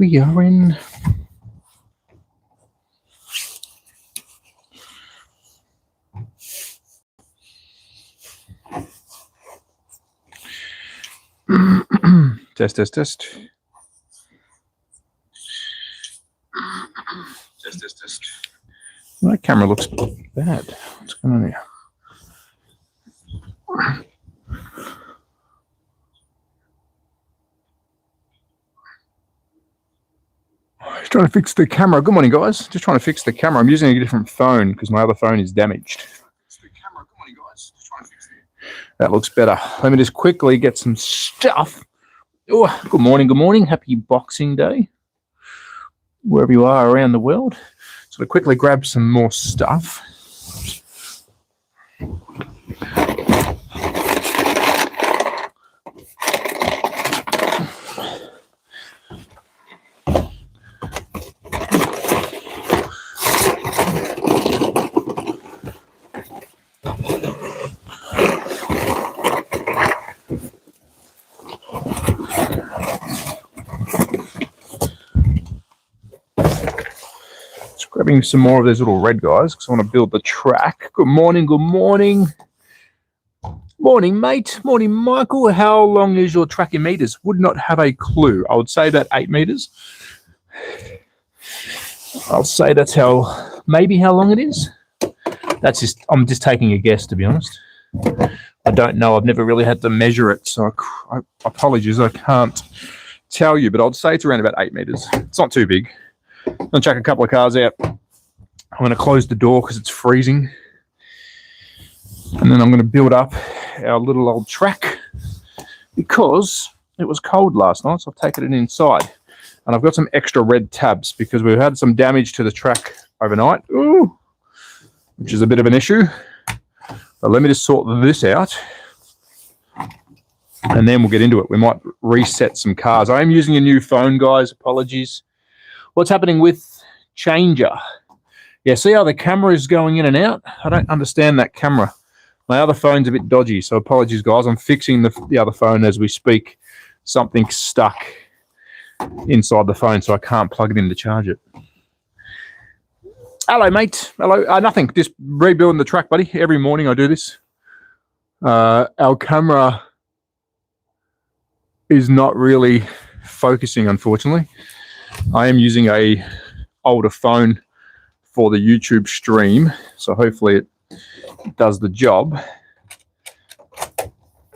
we are in. Test. Test. Well, that camera looks bad. What's going on here? Just trying to fix the camera. Good morning, guys. Just trying to fix the camera. I'm using a different phone because my other phone is damaged. That looks better. Let me just quickly get some stuff. Oh, good morning. Good morning. Happy Boxing Day, wherever you are around the world. So to quickly grab some more stuff. Grabbing some more of those little red guys because I want to build the track. Good morning, good morning. Morning, mate. Morning, Michael. How long is your track in meters? Would not have a clue. I would say that 8 meters. I'll say that's maybe how long it is. I'm just taking a guess, to be honest. I don't know. I've never really had to measure it, so I apologize. I can't tell you, but I'd say it's around about 8 meters. It's not too big. I'm going to chuck a couple of cars out. I'm going to close the door because it's freezing. And then I'm going to build up our little old track because it was cold last night, so I've taken it inside. And I've got some extra red tabs because we've had some damage to the track overnight, which is a bit of an issue. But let me just sort this out and then we'll get into it. We might reset some cars. I am using a new phone, guys. Apologies. What's happening with Changer? Yeah, see how the camera is going in and out? I don't understand that camera. My other phone's a bit dodgy, so apologies, guys. I'm fixing the other phone as we speak. Something's stuck inside the phone, so I can't plug it in to charge it. Hello, mate. Hello. Nothing. Just rebuilding the track, buddy. Every morning I do this. Our camera is not really focusing, unfortunately. I am using a older phone for the YouTube stream, so hopefully it does the job.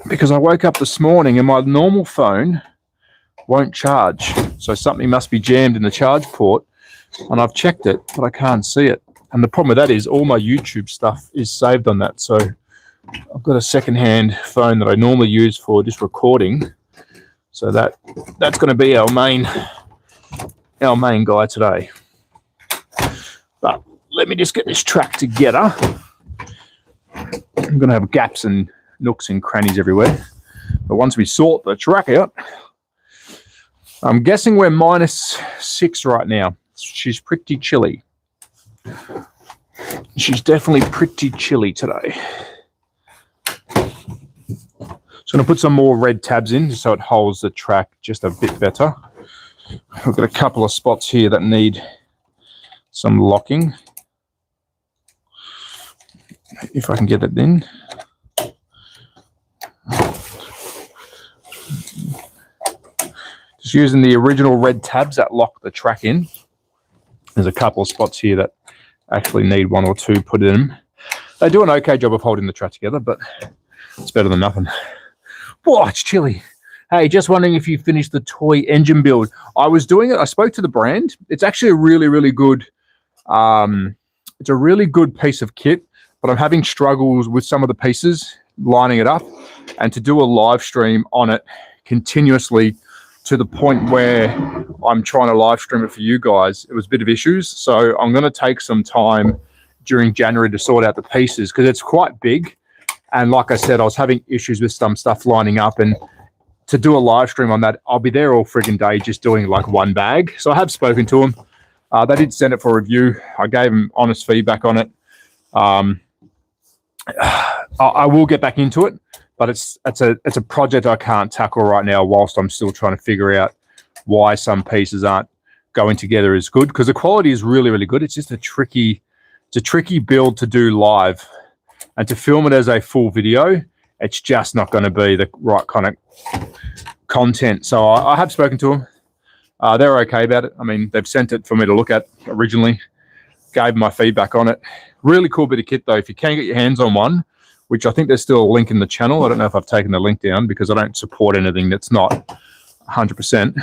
Because I woke up this morning and my normal phone won't charge, so something must be jammed in the charge port, and I've checked it, but I can't see it. And the problem with that is all my YouTube stuff is saved on that, so I've got a second-hand phone that I normally use for just recording, so that's going to be our main guy today. But let me just get this track together. I'm going to have gaps and nooks and crannies everywhere. But once we sort the track out, I'm guessing we're -6 right now. She's pretty chilly. She's definitely pretty chilly today. So I'm going to put some more red tabs in so it holds the track just a bit better. I've got a couple of spots here that need some locking. If I can get it in. Just using the original red tabs that lock the track in. There's a couple of spots here that actually need 1 or 2 put in. They do an okay job of holding the track together, but it's better than nothing. Whoa, it's chilly. Hey, just wondering if you finished the toy engine build. I was doing it. I spoke to the brand. It's actually a really, really good. It's a really good piece of kit, but I'm having struggles with some of the pieces lining it up, and to do a live stream on it continuously to the point where I'm trying to live stream it for you guys. It was a bit of issues, so I'm going to take some time during January to sort out the pieces because it's quite big. And like I said, I was having issues with some stuff lining up, and to do a live stream on that, I'll be there all friggin' day just doing like one bag. So I have spoken to them. They did send it for review. I gave them honest feedback on it. I will get back into it, but it's a project I can't tackle right now whilst I'm still trying to figure out why some pieces aren't going together is good because the quality is really, really good. It's just a tricky build to do live, and to film it as a full video, it's just not going to be the right kind of content. So I have spoken to them. They're okay about it. I mean, they've sent it for me to look at originally, gave my feedback on it. Really cool bit of kit though. If you can get your hands on one, which I think there's still a link in the channel. I don't know if I've taken the link down because I don't support anything that's not 100%.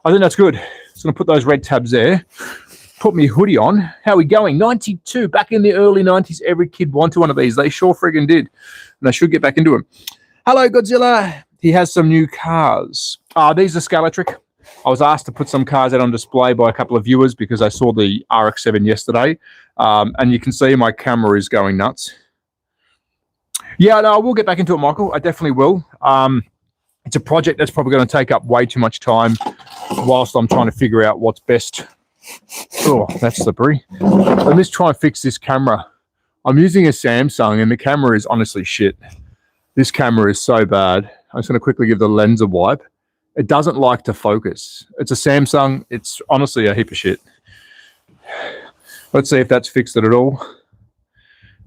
I think that's good. Just going to put those red tabs there. Put me hoodie on. How are we going? 92. Back in the early 90s, every kid wanted one of these. They sure friggin' did. And I should get back into them. Hello, Godzilla. He has some new cars. These are Scalatric. I was asked to put some cars out on display by a couple of viewers because I saw the RX-7 yesterday. And you can see my camera is going nuts. Yeah, no, I will get back into it, Michael. I definitely will. It's a project that's probably going to take up way too much time whilst I'm trying to figure out what's best. Oh, that's slippery. Let me just try and fix this camera. I'm using a Samsung and the camera is honestly shit. This camera is so bad. I'm just going to quickly give the lens a wipe. It doesn't like to focus. It's a Samsung. It's honestly a heap of shit. Let's see if that's fixed it at all.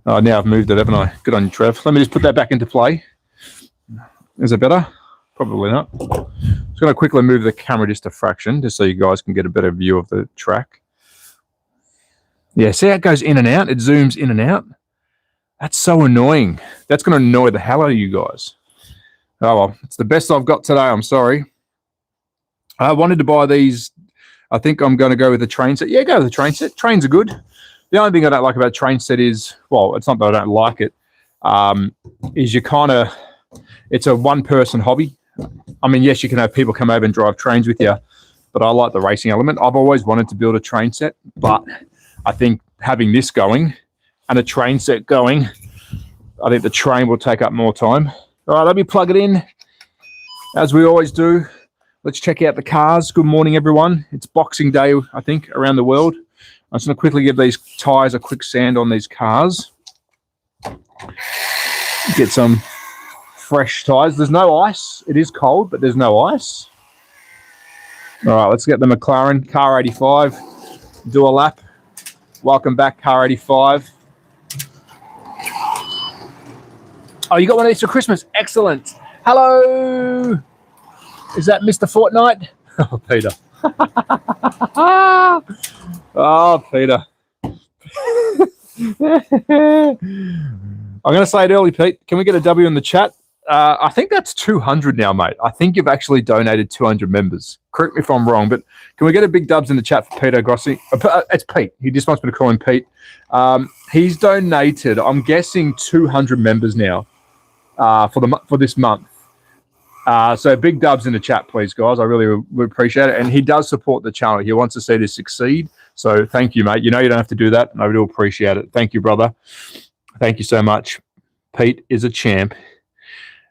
Oh, now I've moved it, haven't I? Good on you, Trev. Let me just put that back into play. Is it better? Probably not. Just going to quickly move the camera just a fraction, just so you guys can get a better view of the track. Yeah, see how it goes in and out? It zooms in and out. That's so annoying. That's going to annoy the hell out of you guys. Oh, well, it's the best I've got today. I'm sorry. I wanted to buy these. I think I'm going to go with the train set. Yeah, go with the train set. Trains are good. The only thing I don't like about train set is, well, it's not that I don't like it, is you kind of, it's a one-person hobby. I mean, yes, you can have people come over and drive trains with you, but I like the racing element. I've always wanted to build a train set, but I think having this going and a train set going, I think the train will take up more time. All right, let me plug it in, as we always do. Let's check out the cars. Good morning, everyone. It's Boxing Day, I think, around the world. I'm just going to quickly give these tyres a quick sand on these cars. Get some fresh tyres. There's no ice. It is cold, but there's no ice. All right, let's get the McLaren Car 85. Do a lap. Welcome back, Car 85. Oh, you got one of these for Christmas. Excellent. Hello. Is that Mr. Fortnite? Oh, Peter. Oh, Peter. I'm going to say it early, Pete. Can we get a W in the chat? I think that's 200 now, mate. I think you've actually donated 200 members. Correct me if I'm wrong, but can we get a big dubs in the chat for Peter Grossi? It's Pete. He just wants me to call him Pete. He's donated, I'm guessing, 200 members now for this month. So big dubs in the chat, please, guys. I really would appreciate it. And he does support the channel. He wants to see this succeed. So thank you, mate. You know you don't have to do that, and I do appreciate it. Thank you, brother. Thank you so much. Pete is a champ.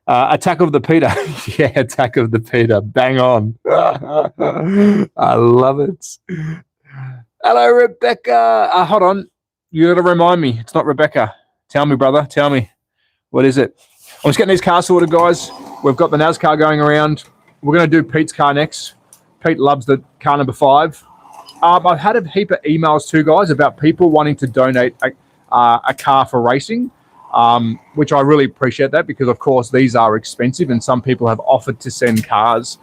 Attack of the Peter. Yeah, Attack of the Peter. Bang on. I love it. Hello, Rebecca. Hold on. You got to remind me. It's not Rebecca. Tell me, brother. Tell me. What is it? I'm just getting these cars sorted, guys. We've got the NASCAR going around. We're going to do Pete's car next. Pete loves the car number 5. I've had a heap of emails too, guys, about people wanting to donate a car for racing, which I really appreciate that because, of course, these are expensive and some people have offered to send cars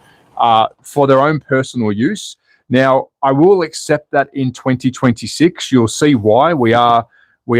for their own personal use. Now, I will accept that in 2026. You'll see why. We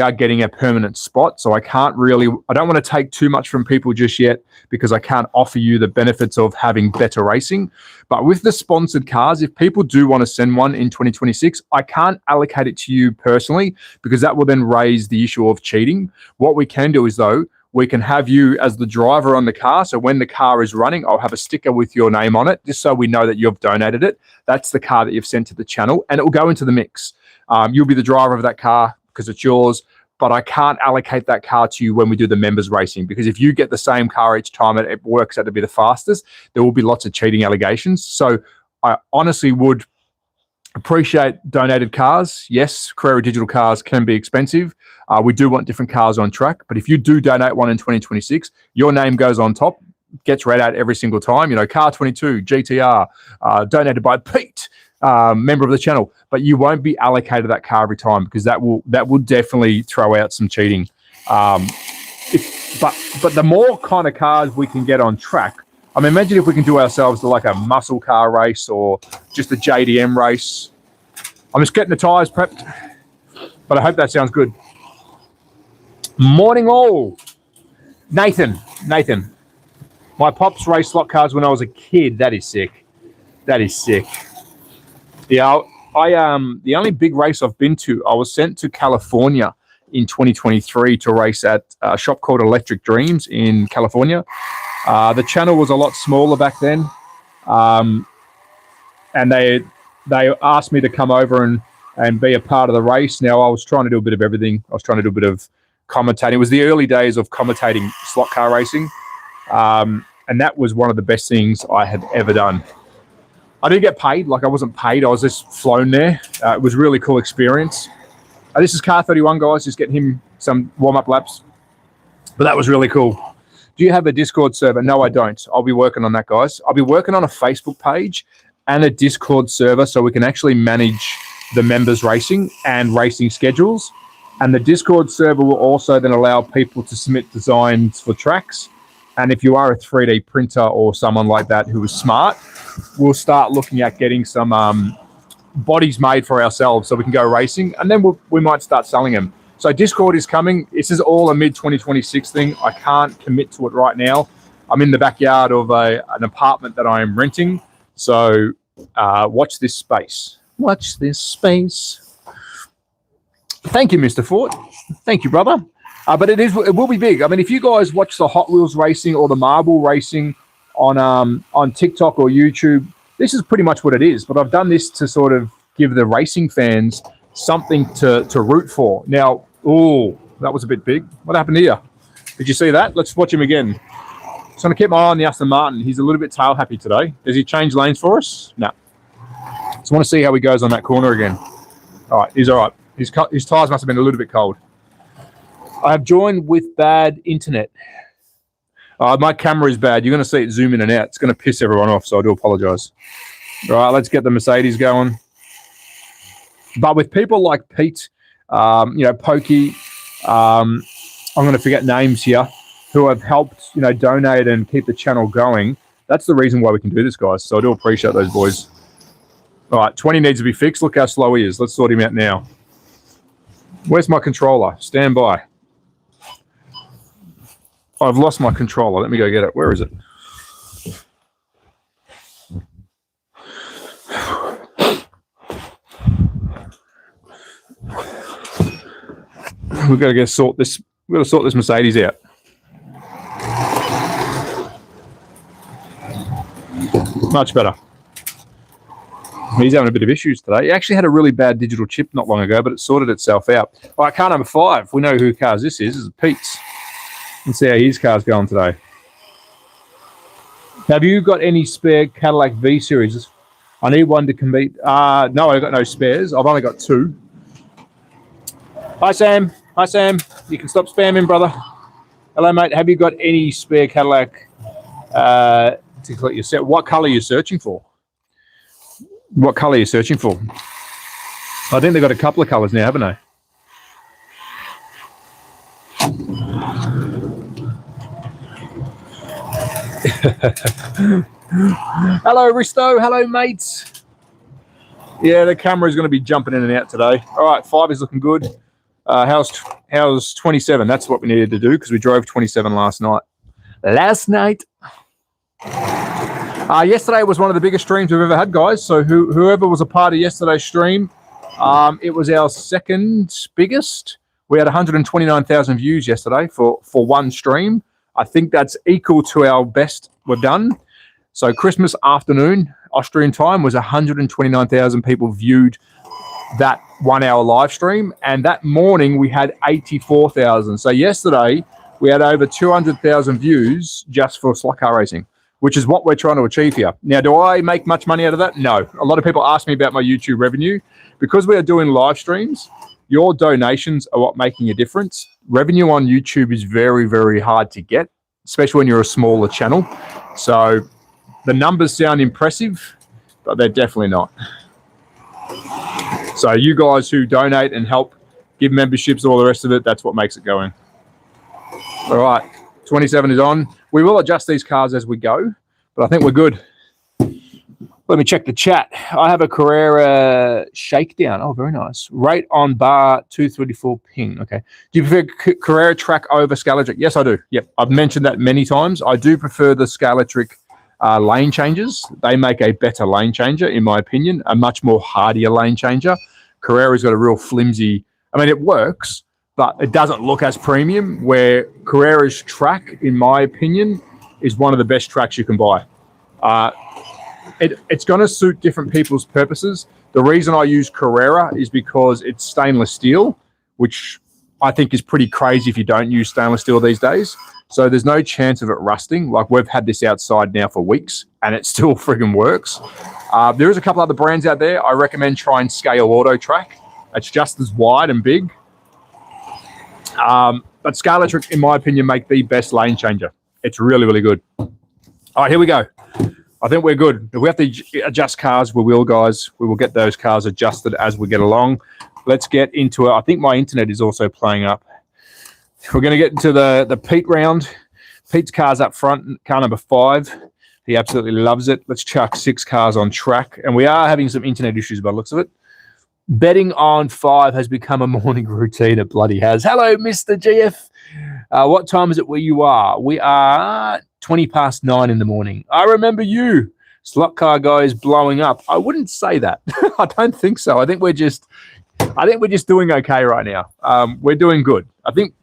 are getting a permanent spot, so I don't want to take too much from people just yet because I can't offer you the benefits of having better racing. But with the sponsored cars, if people do want to send one in 2026, I can't allocate it to you personally because that will then raise the issue of cheating. What we can do is, though, we can have you as the driver on the car. So when the car is running, I'll have a sticker with your name on it, just so we know that you've donated it. That's the car that you've sent to the channel, and it will go into the mix. You'll be the driver of that car because it's yours, but I can't allocate that car to you when we do the members racing, because if you get the same car each time and it works out to be the fastest, there will be lots of cheating allegations. So I honestly would appreciate donated cars. Yes, Carrera Digital cars can be expensive. We do want different cars on track, but if you do donate one in 2026, your name goes on top, gets read out every single time. You know, Car 22, GTR, donated by Pete. member of the channel, but you won't be allocated that car every time, because that will definitely throw out some cheating. But the more kind of cars we can get on track, I mean, imagine if we can do ourselves like a muscle car race or just a JDM race. I'm just getting the tyres prepped, but I hope that sounds good. Morning all. Nathan. My pops raced slot cars when I was a kid. That is sick. Yeah, the only big race I've been to, I was sent to California in 2023 to race at a shop called Electric Dreams in California. The channel was a lot smaller back then, and they asked me to come over and be a part of the race. Now, I was trying to do a bit of everything. I was trying to do a bit of commentating. It was the early days of commentating slot car racing, and that was one of the best things I had ever done. I didn't get paid. Like, I wasn't paid. I was just flown there. It was a really cool experience. This is Car 31, guys. Just getting him some warm-up laps. But that was really cool. Do you have a Discord server? No, I don't. I'll be working on that, guys. I'll be working on a Facebook page and a Discord server so we can actually manage the members racing and racing schedules. And the Discord server will also then allow people to submit designs for tracks. And if you are a 3D printer or someone like that who is smart, we'll start looking at getting some bodies made for ourselves so we can go racing, and then we might start selling them. So Discord is coming. This is all a mid-2026 thing. I can't commit to it right now. I'm in the backyard of an apartment that I am renting. So watch this space. Watch this space. Thank you, Mr. Ford. Thank you, brother. But it will be big. I mean, if you guys watch the Hot Wheels racing or the marble racing on TikTok or YouTube, this is pretty much what it is. But I've done this to sort of give the racing fans something to root for. Now, that was a bit big. What happened here? Did you see that? Let's watch him again. Just going to keep my eye on the Aston Martin. He's a little bit tail happy today. Does he change lanes for us? No. Just want to see how he goes on that corner again. All right, he's all right. His tyres must have been a little bit cold. I have joined with bad internet. My camera is bad. You're going to see it zoom in and out. It's going to piss everyone off, so I do apologise. All right, let's get the Mercedes going. But with people like Pete, Pokey, I'm going to forget names here, who have helped, donate and keep the channel going. That's the reason why we can do this, guys. So I do appreciate those boys. All right, 20 needs to be fixed. Look how slow he is. Let's sort him out now. Where's my controller? Stand by. I've lost my controller. Let me go get it. Where is it? We've got to sort this Mercedes out. Much better. He's having a bit of issues today. He actually had a really bad digital chip not long ago, but it sorted itself out. All right, car number 5. We know who cars this is. This is Pete's. Let's see how his car's going today. Have you got any spare Cadillac V series? I need one to compete. No, I've got no spares. I've only got 2. Hi, Sam. Hi, Sam. You can stop spamming, brother. Hello, mate. Have you got any spare Cadillac to collect your set? What colour are you searching for? What colour are you searching for? I think they've got a couple of colours now, haven't they? Hello, Risto. Hello, mates. Yeah, the camera is going to be jumping in and out today. All right, 5 is looking good. How's 27? That's what we needed to do because we drove 27 last night. Yesterday was one of the biggest streams we've ever had, guys. So whoever was a part of yesterday's stream, it was our second biggest. We had 129,000 views yesterday for one stream. I think that's equal to our best we've done. So Christmas afternoon, Austrian time, was 129,000 people viewed that 1 hour live stream. And that morning we had 84,000. So yesterday we had over 200,000 views just for slot car racing, which is what we're trying to achieve here. Now, do I make much money out of that? No. A lot of people ask me about my YouTube revenue. Because we are doing live streams, your donations are what making a difference. Revenue on YouTube is very, very hard to get, especially when you're a smaller channel. So the numbers sound impressive, but they're definitely not. So you guys who donate and help give memberships, all the rest of it, that's what makes it going. All right, 27 is on. We will adjust these cars as we go, but I think we're good. Let me check the chat. I have a Carrera shakedown. Oh, very nice. Rate on bar 234 ping. Okay. Do you prefer Carrera track over Scalatric? Yes, I do. Yep. I've mentioned that many times. I do prefer the Scalatric lane changes. They make a better lane changer, in my opinion, a much more hardier lane changer. Carrera's got a real flimsy, I mean, it works, but it doesn't look as premium, where Carrera's track, in my opinion, is one of the best tracks you can buy. It's going to suit different people's purposes. The reason I use Carrera is because it's stainless steel, which I think is pretty crazy if you don't use stainless steel these days. So there's no chance of it rusting. Like, we've had this outside now for weeks and it still friggin' works. There is a couple other brands out there. I recommend trying Scale Auto Track. It's just as wide and big. But Scalatric, in my opinion, make the best lane changer. It's really, really good. All right, here we go. I think we're good. If we have to adjust cars, we will, guys. We will get those cars adjusted as we get along. Let's get into it. I think my internet is also playing up. We're going to get into the Pete round. Pete's car's up front, car number 5. He absolutely loves it. Let's chuck 6 cars on track. And we are having some internet issues by the looks of it. Betting on 5 has become a morning routine. It bloody has. Hello, Mr. GF. What time is it where you are? We are 20 past 9 in the morning. I remember you. Slot car guy is blowing up. I wouldn't say that. I don't think so. I think we're just doing okay right now. We're doing good. I think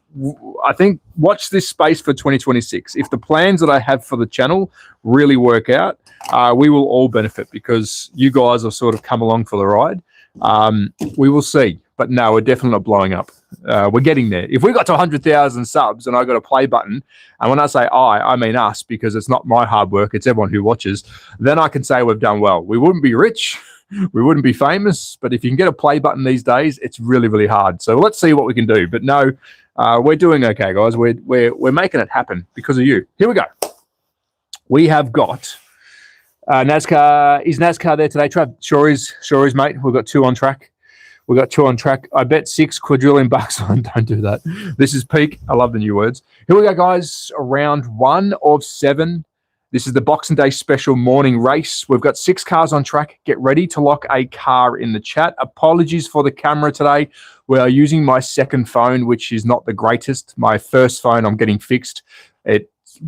watch this space for 2026. If the plans that I have for the channel really work out, we will all benefit because you guys have sort of come along for the ride. We will see. But no, we're definitely not blowing up. We're getting there. If we got to 100,000 subs and I got a play button, and when I say I mean us, because it's not my hard work, it's everyone who watches, then I can say we've done well. We wouldn't be rich, we wouldn't be famous, but if you can get a play button these days, it's really, really hard. So let's see what we can do. But no, we're doing okay, guys. We're making it happen because of you. Here we go. We have got NASCAR. Is NASCAR there today, Trav? Sure is, mate. We've got 2 on track. I bet 6 quadrillion bucks on. Don't do that. This is peak. I love the new words. Here we go, guys. Round 1 of 7. This is the Boxing Day special morning race. We've got 6 cars on track. Get ready to lock a car in the chat. Apologies for the camera today. We are using my second phone, which is not the greatest. My first phone, I'm getting fixed.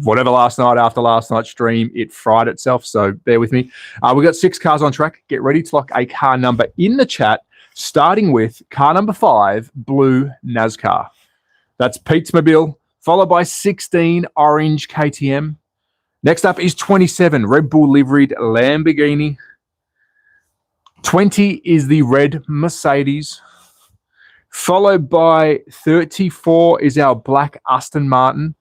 Whatever last night, after last night's stream, it fried itself. So bear with me. We've got 6 cars on track. Get ready to lock a car number in the chat, starting with car number 5, blue NASCAR. That's Pete's Mobile, followed by 16, orange KTM. Next up is 27, Red Bull liveried Lamborghini. 20 is the red Mercedes. Followed by 34 is our black Aston Martin.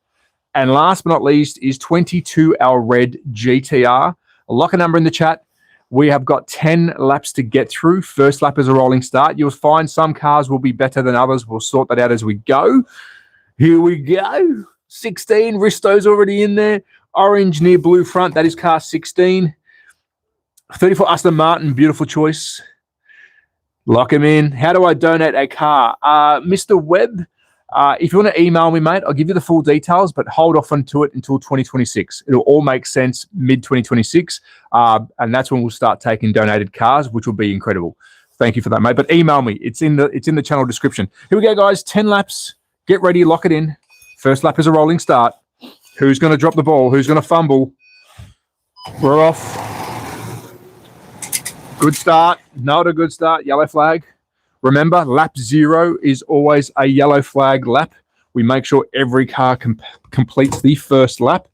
And last but not least is 22, our red GTR. Lock a number in the chat. We have got 10 laps to get through. First lap is a rolling start. You'll find some cars will be better than others. We'll sort that out as we go. Here we go. 16, Risto's already in there. Orange near blue front. That is car 16. 34, Aston Martin. Beautiful choice. Lock him in. How do I donate a car? Mr. Webb, if you want to email me, mate, I'll give you the full details, but hold off onto it until 2026. It'll all make sense mid-2026, and that's when we'll start taking donated cars, which will be incredible. Thank you for that, mate. But email me. It's in the channel description. Here we go, guys. 10 laps. Get ready. Lock it in. First lap is a rolling start. Who's going to drop the ball? Who's going to fumble? We're off. Good start. Not a good start. Yellow flag. Remember, lap 0 is always a yellow flag lap. We make sure every car completes the first lap.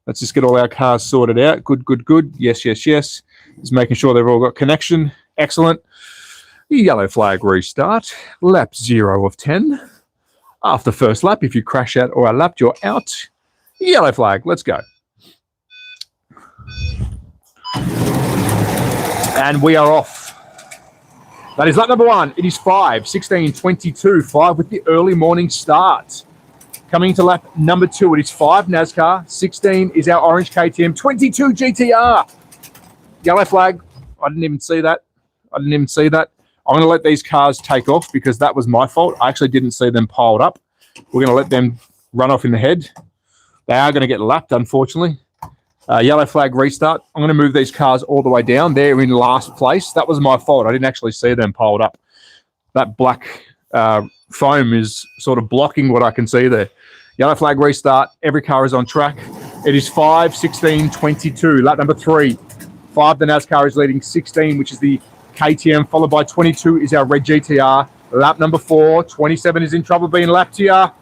Let's just get all our cars sorted out. Good, good, good. Yes, yes, yes. Just making sure they've all got connection. Excellent. Yellow flag restart. Lap 0 of 10. After first lap, if you crash out or are lapped, you're out. Yellow flag. Let's go. And we are off. That is lap number 1. It is 5, 16, 22, 5 with the early morning start. Coming to lap number 2, it is 5 NASCAR, 16 is our orange KTM, 22 GTR. Yellow flag. I didn't even see that. I'm going to let these cars take off because that was my fault. I actually didn't see them piled up. We're going to let them run off in the head. They are going to get lapped, unfortunately. Yellow flag restart. I'm going to move these cars all the way down. They're in last place. That was my fault. I didn't actually see them piled up. That black foam is sort of blocking what I can see there. Yellow flag restart. Every car is on track. It is 5, 16, 22. Lap number 3. 5, the NASCAR is leading 16, which is the KTM, followed by 22 is our red GTR. Lap number 4. 27 is in trouble being lapped here.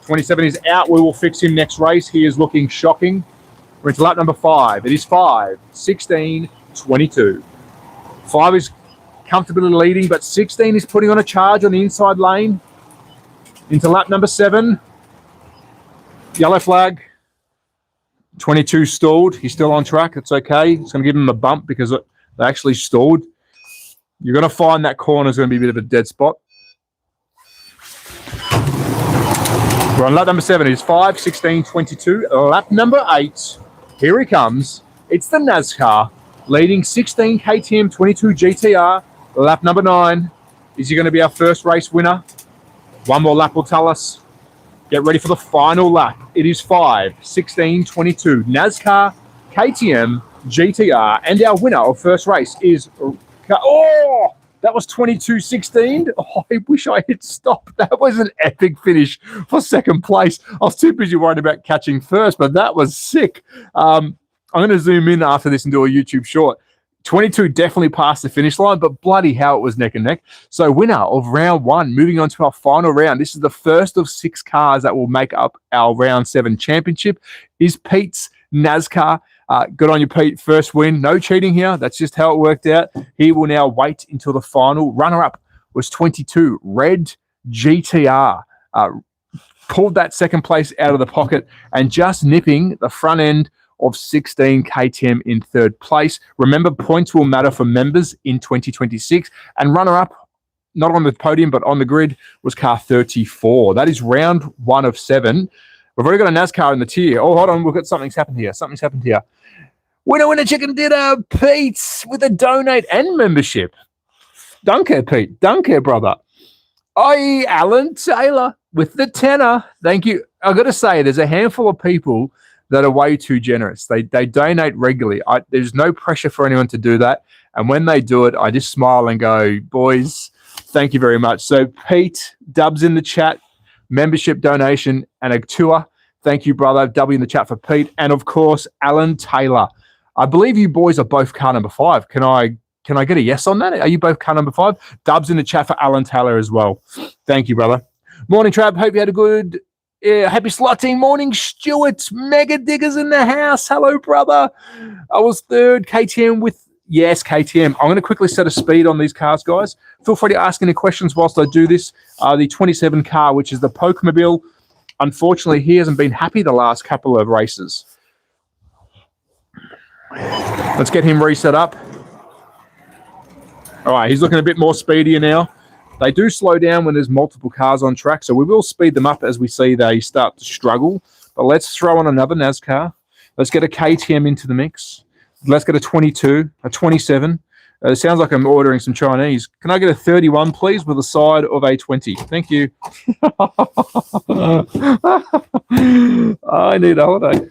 27 is out. We will fix him next race. He is looking shocking. We're into lap number 5. It is 5, 16, 22. 5 is comfortably leading, but 16 is putting on a charge on the inside lane. Into lap number 7. Yellow flag. 22 stalled. He's still on track. It's okay. It's going to give him a bump because they actually stalled. You're going to find that corner is going to be a bit of a dead spot. We're on lap number 7. It is 5, 16, 22. Lap number 8. Here he comes. It's the NASCAR leading 16 KTM 22 GTR. Lap number 9. Is he going to be our first race winner? One more lap will tell us. Get ready for the final lap. It is 5, 16, 22. NASCAR, KTM, GTR, and our winner of first race is... Oh, that was 22-16. Oh, I wish I hit stop. That was an epic finish for second place. I was too busy worried about catching first, but that was sick. I'm going to zoom in after this and do a YouTube short. 22 definitely passed the finish line, but bloody hell, it was neck and neck. So winner of round 1, moving on to our final round. This is the first of 6 cars that will make up our round 7 championship. Is Pete's NASCAR. Good on you, Pete. First win. No cheating here. That's just how it worked out. He will now wait until the final. Runner-up was 22. Red GTR. Pulled that second place out of the pocket and just nipping the front end of 16 KTM in third place. Remember, points will matter for members in 2026. And runner-up, not on the podium, but on the grid, was car 34. That is round 1 of 7. We've already got a NASCAR in the tier. Oh, hold on. We've got something's happened here. Something's happened here. Winner, chicken dinner. Pete with a donate and membership. Don't care, Pete. Don't care, brother. Alan Taylor with the tenner. Thank you. I've got to say, there's a handful of people that are way too generous. They donate regularly. There's no pressure for anyone to do that. And when they do it, I just smile and go, boys, thank you very much. So Pete, dubs in the chat, membership donation and a tour. Thank you, brother. W in the chat for Pete. And of course, Alan Taylor. I believe you boys are both car number 5. Can I get a yes on that? Are you both car number 5? Dubs in the chat for Alan Taylor as well. Thank you, brother. Morning, Trav. Hope you had a good... happy slotting morning, Stuart. Mega Diggers in the house. Hello, brother. I was 3rd. KTM with... Yes, KTM. I'm going to quickly set a speed on these cars, guys. Feel free to ask any questions whilst I do this. The 27 car, which is the Pokemobile. Unfortunately, he hasn't been happy the last couple of races. Let's get him reset up. All right, he's looking a bit more speedier now. They do slow down when there's multiple cars on track, so we will speed them up as we see they start to struggle. But let's throw on another NASCAR. Let's get a KTM into the mix. Let's get a 22, a 27. It sounds like I'm ordering some Chinese. Can I get a 31, please, with a side of a 20? Thank you. I need a holiday.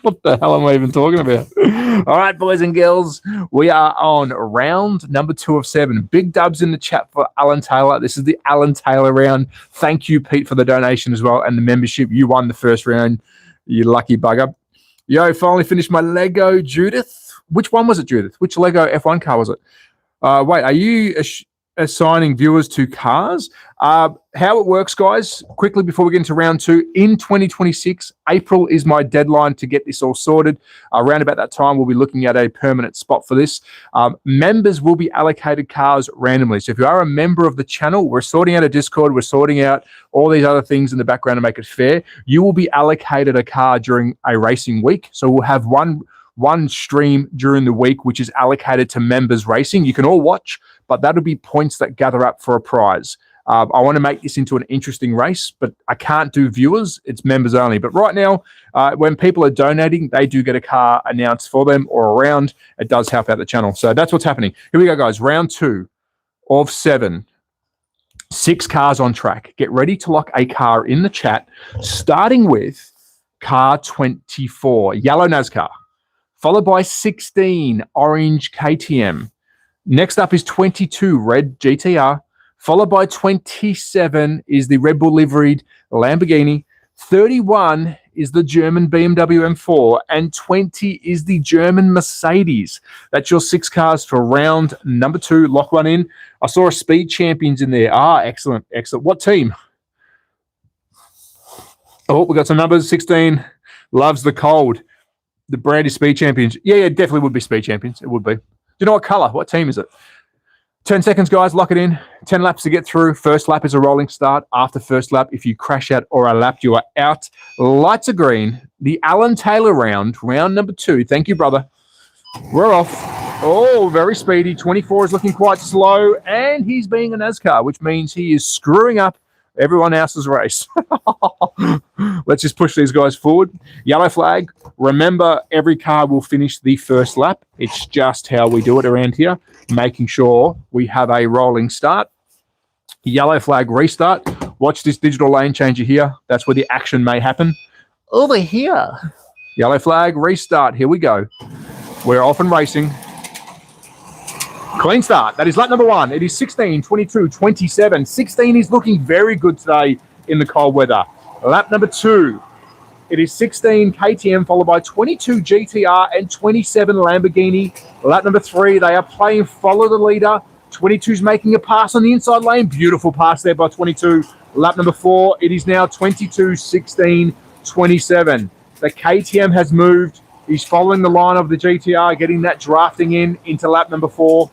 What the hell am I even talking about? All right, boys and girls, we are on round number 2 of 7. Big dubs in the chat for Alan Taylor. This is the Alan Taylor round. Thank you, Pete, for the donation as well and the membership. You won the first round, you lucky bugger. Yo, finally finished my Lego Judith. Which one was it, Judith? Which Lego F1 car was it? Wait, are you assigning viewers to cars? How it works, guys, quickly before we get into round 2, in 2026, April is my deadline to get this all sorted. Around about that time, we'll be looking at a permanent spot for this. Members will be allocated cars randomly. So if you are a member of the channel, we're sorting out a Discord, we're sorting out all these other things in the background to make it fair. You will be allocated a car during a racing week. So we'll have one stream during the week, which is allocated to members racing. You can all watch, but that'll be points that gather up for a prize. I want to make this into an interesting race, but I can't do viewers. It's members only. But right now, when people are donating, they do get a car announced for them or around. It does help out the channel. So that's what's happening. Here we go, guys. Round 2 of 7. 6 cars on track. Get ready to lock a car in the chat, starting with car 24, yellow NASCAR, followed by 16, orange KTM. Next up is 22, red GTR, followed by 27 is the Red Bull liveried Lamborghini, 31 is the German BMW M4, and 20 is the German Mercedes. That's your 6 cars for round number 2. Lock one in. I saw a Speed Champions in there. Excellent, excellent. What team? Oh, we got some numbers. 16 loves the cold. The brand is Speed Champions. Yeah, definitely would be Speed Champions. It would be. Do you know what color? What team is it? 10 seconds, guys. Lock it in. 10 laps to get through. First lap is a rolling start. After first lap, if you crash out or are lapped, you are out. Lights are green. The Alan Taylor round number 2. Thank you, brother. We're off. Oh, very speedy. 24 is looking quite slow, and he's being a NASCAR, which means he is screwing up everyone else's race. Let's just push these guys forward. Yellow flag. Remember, every car will finish the first lap. It's just how we do it around here, making sure we have a rolling start. Yellow flag restart. Watch this digital lane changer here. That's where the action may happen. Over here. Yellow flag restart. Here we go. We're off and racing. Clean start. That is lap number 1. It is 16, 22, 27. 16 is looking very good today in the cold weather. Lap number 2. It is 16 KTM followed by 22 GTR and 27 Lamborghini. Lap number 3. They are playing follow the leader. 22 is making a pass on the inside lane. Beautiful pass there by 22. Lap number 4. It is now 22, 16, 27. The KTM has moved. He's following the line of the GTR, getting that drafting in into lap number 4.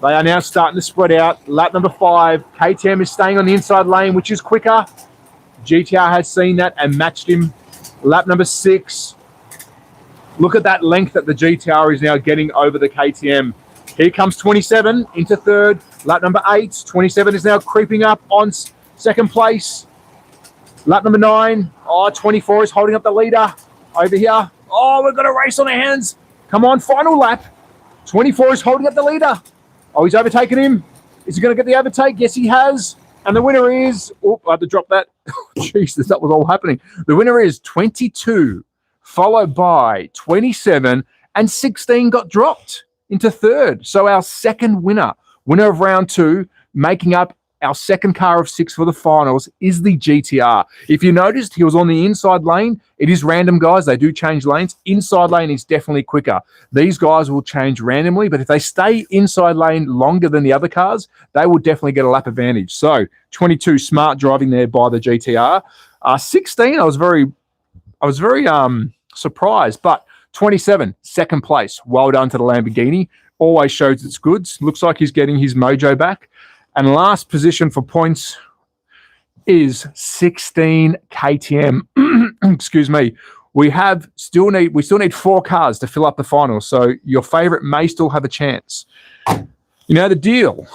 They are now starting to spread out. Lap number 5, KTM is staying on the inside lane, which is quicker. GTR has seen that and matched him. Lap number 6. Look at that length that the GTR is now getting over the KTM. Here comes 27 into 3rd. Lap number 8, 27 is now creeping up on second place. Lap number 9, 24 is holding up the leader over here. We've got a race on our hands. Come on, final lap. 24 is holding up the leader. He's overtaken him. Is he going to get the overtake? Yes, he has. And the winner is... I had to drop that. Jesus, that was all happening. The winner is 22, followed by 27, and 16 got dropped into 3rd. So our second winner of round 2, making up our second car of 6 for the finals, is the GTR. If you noticed, he was on the inside lane. It is random, guys. They do change lanes. Inside lane is definitely quicker. These guys will change randomly, but if they stay inside lane longer than the other cars, they will definitely get a lap advantage. So 22, smart driving there by the GTR. 16, I was very surprised, but 27, second place. Well done to the Lamborghini. Always shows its goods. Looks like he's getting his mojo back. And last position for points is 16 KTM. Excuse me. We still need 4 cars to fill up the final. So your favorite may still have a chance. You know the deal,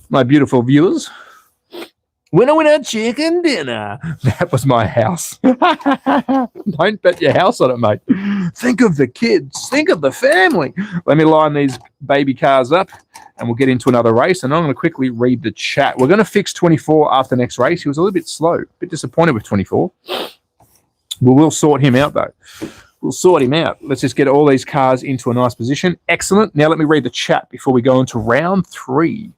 my beautiful viewers. Winner, chicken dinner. That was my house. Don't bet your house on it, mate. Think of the kids. Think of the family. Let me line these baby cars up, and we'll get into another race. And I'm going to quickly read the chat. We're going to fix 24 after next race. He was a little bit slow. A bit disappointed with 24. We'll sort him out, though. We'll sort him out. Let's just get all these cars into a nice position. Excellent. Now let me read the chat before we go into round 3.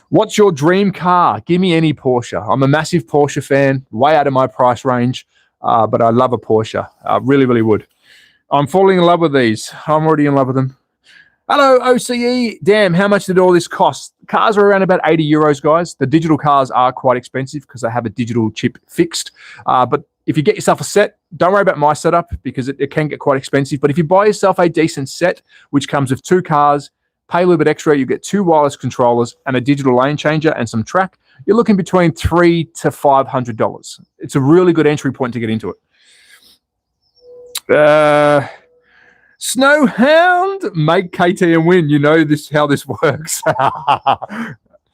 What's your dream car? Give me any Porsche. I'm a massive Porsche fan, way out of my price range, but I love a Porsche. I really, really would. I'm falling in love with these. I'm already in love with them. Hello, OCE. Damn, how much did all this cost? Cars are around about 80 euros, guys. The digital cars are quite expensive because they have a digital chip fixed. But if you get yourself a set, don't worry about my setup because it can get quite expensive. But if you buy yourself a decent set, which comes with 2 cars, pay a little bit extra, you get 2 wireless controllers and a digital lane changer and some track, you're looking between $300 to $500. It's a really good entry point to get into it. Snowhound, make KTM win. You know how this works.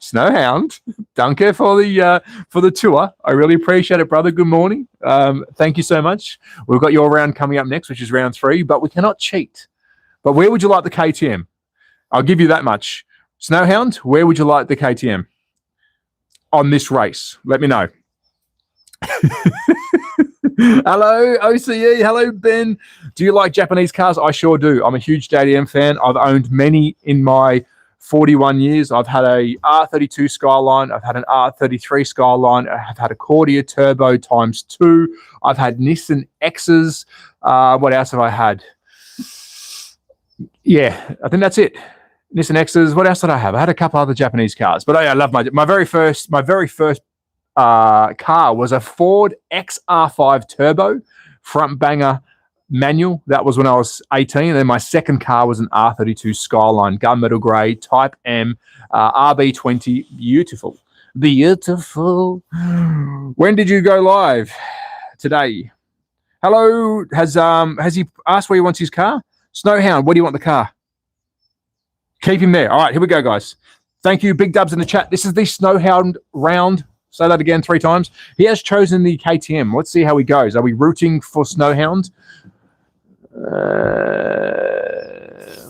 Snowhound, danke for the tour. I really appreciate it, brother. Good morning. Thank you so much. We've got your round coming up next, which is round 3, but we cannot cheat. But where would you like the KTM? I'll give you that much. Snowhound, where would you like the KTM on this race? Let me know. Hello, OCE. Hello, Ben. Do you like Japanese cars? I sure do. I'm a huge JDM fan. I've owned many in my 41 years. I've had a R32 Skyline. I've had an R33 Skyline. I have had a Cordia Turbo ×2. I've had Nissan X's. What else have I had? Yeah, I think that's it. Nissan X's. What else did I have? I had a couple other Japanese cars, but I love my very first car was a Ford XR5 Turbo front banger manual. That was when I was 18. And then my second car was an R32 Skyline gunmetal grey Type M RB20. Beautiful. When did you go live? Today. Hello. Has he asked where he wants his car? Snowhound, where do you want the car? Keep him there. All right, here we go, guys. Thank you. Big dubs in the chat. This is the Snowhound round. Say that again 3 times. He has chosen the KTM. Let's see how he goes. Are we rooting for Snowhound?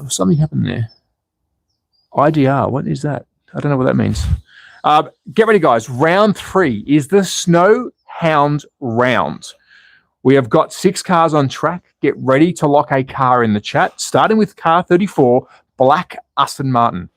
Something happened there. IDR. What is that? I don't know what that means. Get ready, guys. Round 3 is the Snowhound round. We have got 6 cars on track. Get ready to lock a car in the chat, starting with car 34, black Aston Martin,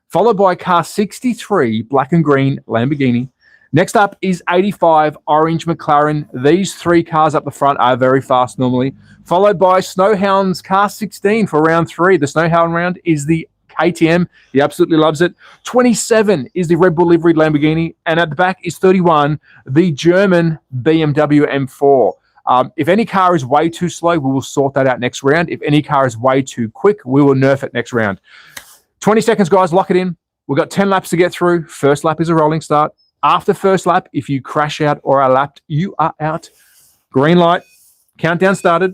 followed by car 63, black and green Lamborghini. Next up is 85, orange McLaren. These 3 cars up the front are very fast normally, followed by Snowhound's car 16 for round 3. The Snowhound round is the KTM. He absolutely loves it. 27 is the Red Bull liveried Lamborghini, and at the back is 31, the German BMW M4. If any car is way too slow, we will sort that out next round. If any car is way too quick, we will nerf it next round. 20 seconds, guys. Lock it in. We've got 10 laps to get through. First lap is a rolling start. After first lap, if you crash out or are lapped, you are out. Green light. Countdown started.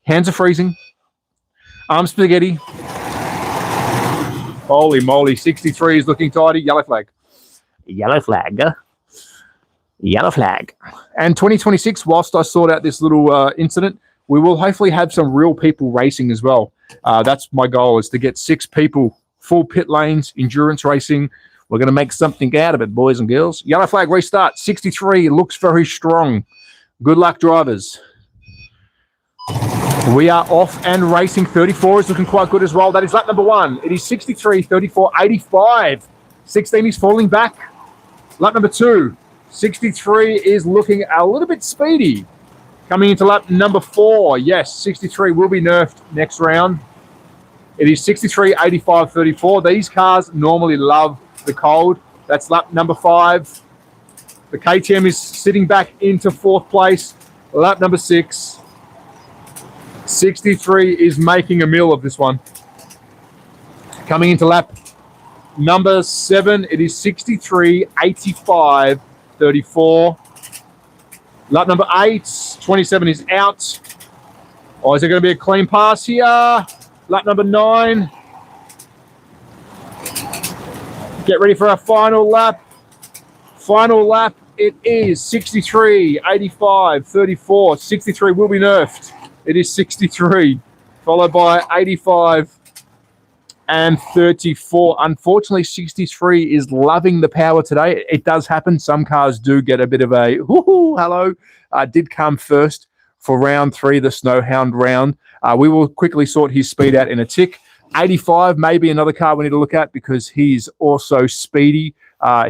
Hands are freezing. Arm spaghetti. Holy moly. 63 is looking tidy. Yellow flag. Yellow flag. Yellow flag. And 2026, whilst I sort out this little incident, we will hopefully have some real people racing as well. That's my goal, is to get 6 people, full pit lanes, endurance racing. We're going to make something out of it, boys and girls. Yellow flag restart. 63 looks very strong. Good luck, drivers. We are off and racing. 34 is looking quite good as well. That is lap number 1. It is 63, 34, 85. 16 is falling back. Lap number 2. 63 is looking a little bit speedy. Coming into lap number 4. Yes, 63 will be nerfed next round. It is 63, 85, 34. These cars normally love the cold. That's lap number 5. The KTM is sitting back into 4th place. Lap number 6. 63 is making a meal of this one. Coming into lap number 7. It is 63, 85, 34. Lap number 8, 27 is out. Or is there going to be a clean pass here? Lap number 9. Get ready for our final lap. Final lap, it is 63, 85, 34. 63 will be nerfed. It is 63, followed by 85 and 34. Unfortunately, 63 is loving the power today. It does happen. Some cars do get a bit of a whoo-hoo, hello. Did come first for round 3, the Snowhound round. We will quickly sort his speed out in a tick. 85 may be another car we need to look at because he's also speedy.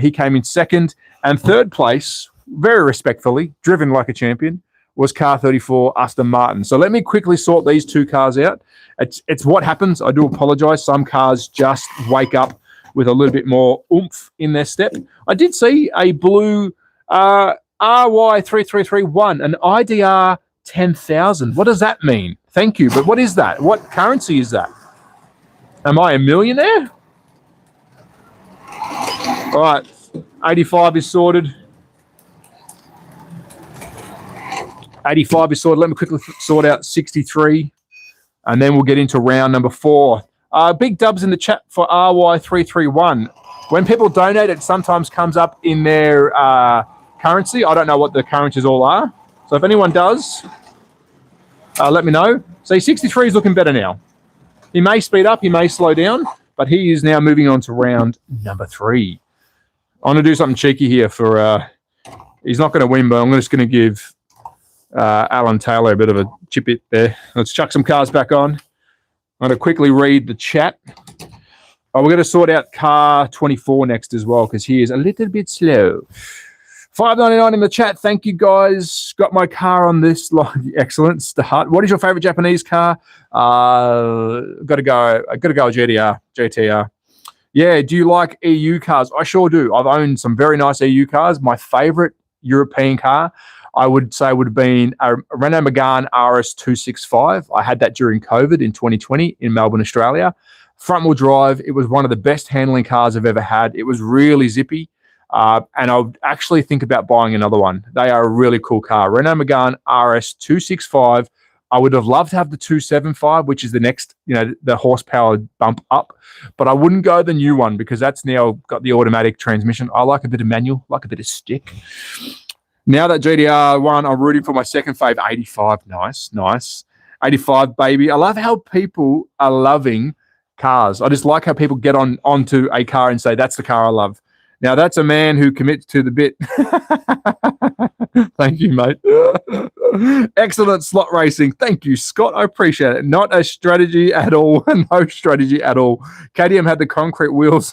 He came in 2nd. And 3rd place, very respectfully, driven like a champion, was car 34, Aston Martin. So let me quickly sort these 2 cars out. It's what happens. I do apologize. Some cars just wake up with a little bit more oomph in their step. I did see a blue RY3331, an IDR 10,000. What does that mean? Thank you. But what is that? What currency is that? Am I a millionaire? All right. 85 is sorted. 85 is sorted. Let me quickly sort out 63. And then we'll get into round number 4. Big dubs in the chat for RY331. When people donate, it sometimes comes up in their currency. I don't know what the currencies all are. So if anyone does, let me know. See, 63 is looking better now. He may speed up, he may slow down, but he is now moving on to round number 3. I'm going to do something cheeky here for... he's not going to win, but I'm just going to give Alan Taylor a bit of a chip it there. Let's chuck some cars back on. I'm going to quickly read the chat. Oh, we're going to sort out car 24 next as well because he is a little bit slow. $5.99 in the chat. Thank you, guys. Got my car on this line. Excellent start. What is your favorite Japanese car? Got to go GTR. Yeah, do you like EU cars? I sure do. I've owned some very nice EU cars. My favorite European car, I would say, would have been a Renault Megane RS265. I had that during COVID in 2020 in Melbourne, Australia. Front-wheel drive. It was one of the best handling cars I've ever had. It was really zippy. And I would actually think about buying another one. They are a really cool car. Renault Megane RS265. I would have loved to have the 275, which is the next, the horsepower bump up. But I wouldn't go the new one because that's now got the automatic transmission. I like a bit of manual, like a bit of stick. Now that GTR one, I'm rooting for my second fave, 85. Nice. 85, baby. I love how people are loving cars. I just like how people get onto a car and say, that's the car I love. Now, that's a man who commits to the bit. Thank you, mate. Excellent slot racing. Thank you, Scott. I appreciate it. Not a strategy at all. No strategy at all. KTM had the concrete wheels.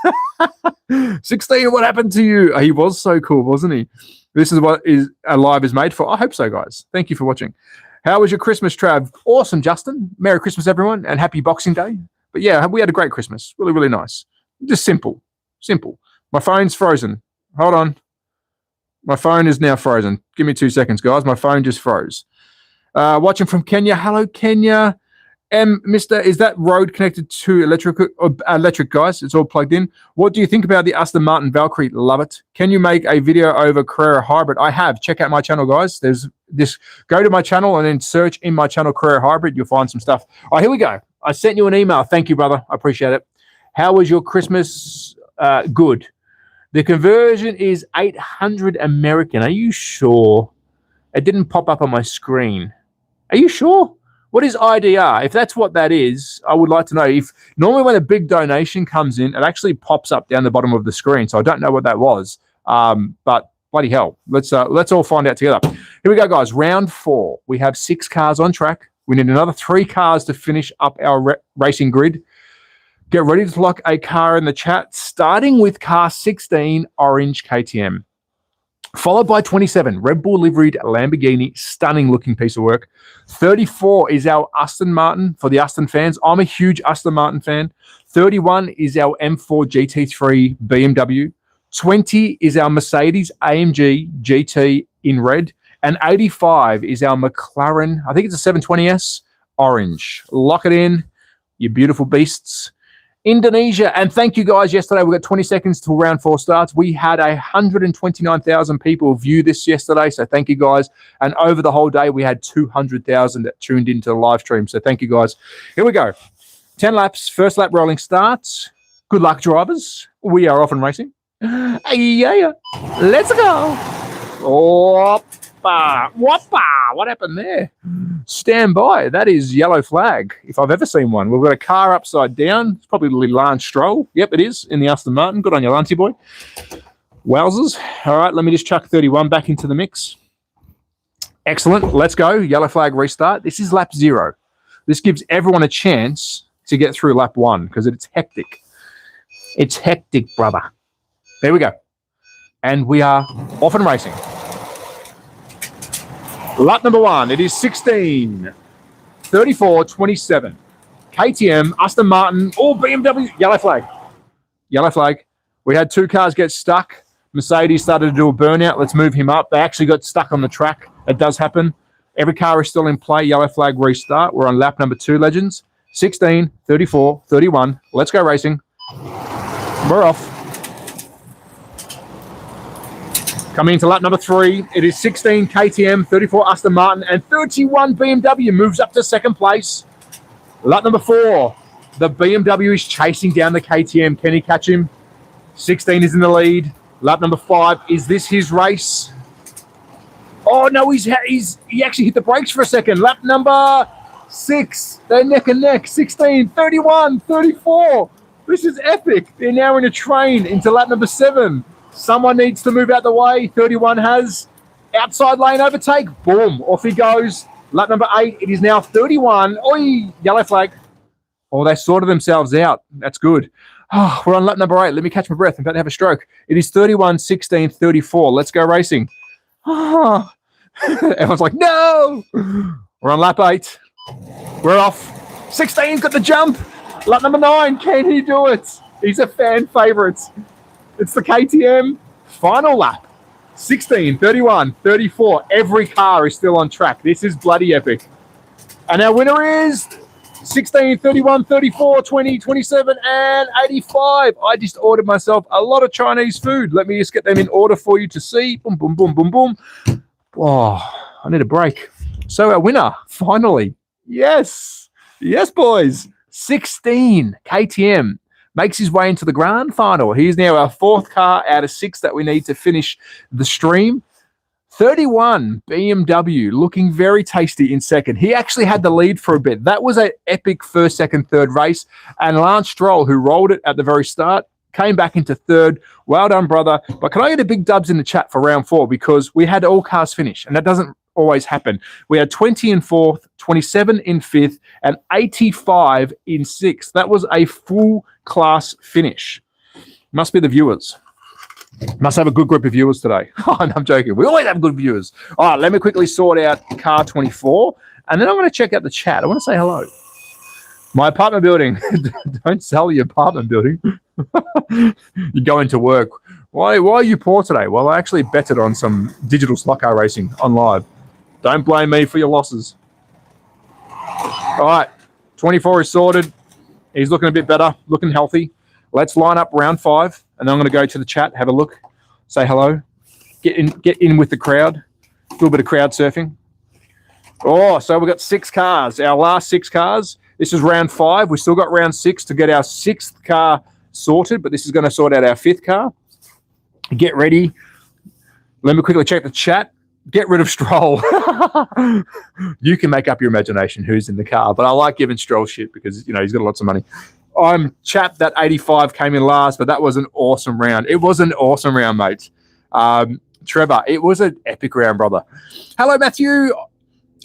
16, what happened to you? He was so cool, wasn't he? This is what Live is made for. I hope so, guys. Thank you for watching. How was your Christmas, Trav? Awesome, Justin. Merry Christmas, everyone, and happy Boxing Day. But yeah, we had a great Christmas. Really, really nice. Just simple. My phone's frozen. Hold on. My phone is now frozen. Give me 2 seconds, guys. My phone just froze. Watching from Kenya. Hello, Kenya. Mister, is that road connected to electric, guys? It's all plugged in. What do you think about the Aston Martin Valkyrie? Love it. Can you make a video over Carrera Hybrid? I have. Check out my channel, guys. There's this. Go to my channel and then search in my channel Carrera Hybrid. You'll find some stuff. Oh, here we go. I sent you an email. Thank you, brother. I appreciate it. How was your Christmas? Good. The conversion is 800 American. Are you sure? It didn't pop up on my screen. Are you sure? What is IDR? If that's what that is, I would like to know. If normally when a big donation comes in, it actually pops up down the bottom of the screen. So I don't know what that was. But bloody hell, let's all find out together. Here we go, guys. Round 4. We have 6 cars on track. We need another 3 cars to finish up our racing grid. Get ready to lock a car in the chat, starting with car 16, orange KTM. Followed by 27, Red Bull liveried Lamborghini, stunning looking piece of work. 34 is our Aston Martin for the Aston fans. I'm a huge Aston Martin fan. 31 is our M4 GT3 BMW. 20 is our Mercedes AMG GT in red. And 85 is our McLaren, I think it's a 720S, orange. Lock it in, you beautiful beasts. Indonesia, and thank you guys. Yesterday we got 20 seconds till round 4 starts. We had 129,000 people view this yesterday, so thank you guys. And over the whole day we had 200,000 that tuned into the live stream, so thank you guys. Here we go. 10 laps, first lap rolling starts. Good luck, drivers. We are off and racing. Yeah, let's go. Whoppa. What happened there? Stand by. That is yellow flag, if I've ever seen one. We've got a car upside down. It's probably Lance Stroll. Yep, it is, in the Aston Martin. Good on you, Lancey boy. Wowzers. All right, let me just chuck 31 back into the mix. Excellent. Let's go. Yellow flag restart. This is lap 0. This gives everyone a chance to get through lap 1 because it's hectic. It's hectic, brother. There we go. And we are off and racing. Lap number 1, it is 16, 34, 27. KTM, Aston Martin, all BMW, yellow flag. Yellow flag. We had 2 cars get stuck. Mercedes started to do a burnout. Let's move him up. They actually got stuck on the track. It does happen. Every car is still in play. Yellow flag restart. We're on lap number 2, legends. 16, 34, 31. Let's go racing. We're off. Coming into lap number 3, it is 16 KTM, 34 Aston Martin, and 31 BMW moves up to second place. Lap number 4, The BMW is chasing down the KTM. Can he catch him? 16 is in the lead. Lap number 5. Is this his race? Oh, no, he actually hit the brakes for a second. Lap number 6. They're neck and neck. 16, 31, 34. This is epic. They're now in a train into lap number 7. Someone needs to move out the way. 31 has outside lane overtake. Boom. Off he goes. Lap number 8. It is now 31. Oi, yellow flag. Oh, they sorted themselves out. That's good. Oh, we're on lap number 8. Let me catch my breath. I'm about to have a stroke. It is 31, 16, 34. Let's go racing. Oh. Everyone's like, no. We're on lap 8. We're off. 16 got the jump. Lap number 9. Can he do it? He's a fan favourite. It's the KTM final lap. 16, 31, 34. Every car is still on track. This is bloody epic. And our winner is 16, 31, 34, 20, 27, and 85. I just ordered myself a lot of Chinese food. Let me just get them in order for you to see. Boom, boom, boom, boom, boom. Oh, I need a break. So our winner, finally. Yes. Yes, boys. 16, KTM. Makes his way into the grand final. He is now our 4th car out of 6 that we need to finish the stream. 31, BMW, looking very tasty in second. He actually had the lead for a bit. That was an epic first, second, third race. And Lance Stroll, who rolled it at the very start, came back into third. Well done, brother. But can I get a big dubs in the chat for round 4? Because we had all cars finish, and that doesn't always happen. We had 20 in 4th, 27 in 5th, and 85 in 6th. That was a full class finish. Must be the viewers. Must have a good group of viewers today. Oh, no, I'm joking. We always have good viewers. All right, let me quickly sort out car 24, and then I'm going to check out the chat. I want to say hello. My apartment building. Don't sell your apartment building. You go into work. Why are you poor today? Well, I actually betted on some digital slot car racing on live. Don't blame me for your losses. All right, 24 is sorted. He's looking a bit better, looking healthy. Let's line up round 5, and then I'm going to go to the chat, have a look, say hello, get in with the crowd, do a little bit of crowd surfing. Oh, so we've got 6 cars, our last 6 cars. This is round 5. We've still got round 6 to get our 6th car sorted, but this is going to sort out our 5th car. Get ready. Let me quickly check the chat. Get rid of Stroll. You can make up your imagination who's in the car, but I like giving Stroll shit because, you know, he's got lots of money. I'm chapped that 85 came in last, but that was an awesome round. It was an awesome round, mate. Trevor, it was an epic round, brother. Hello, Matthew.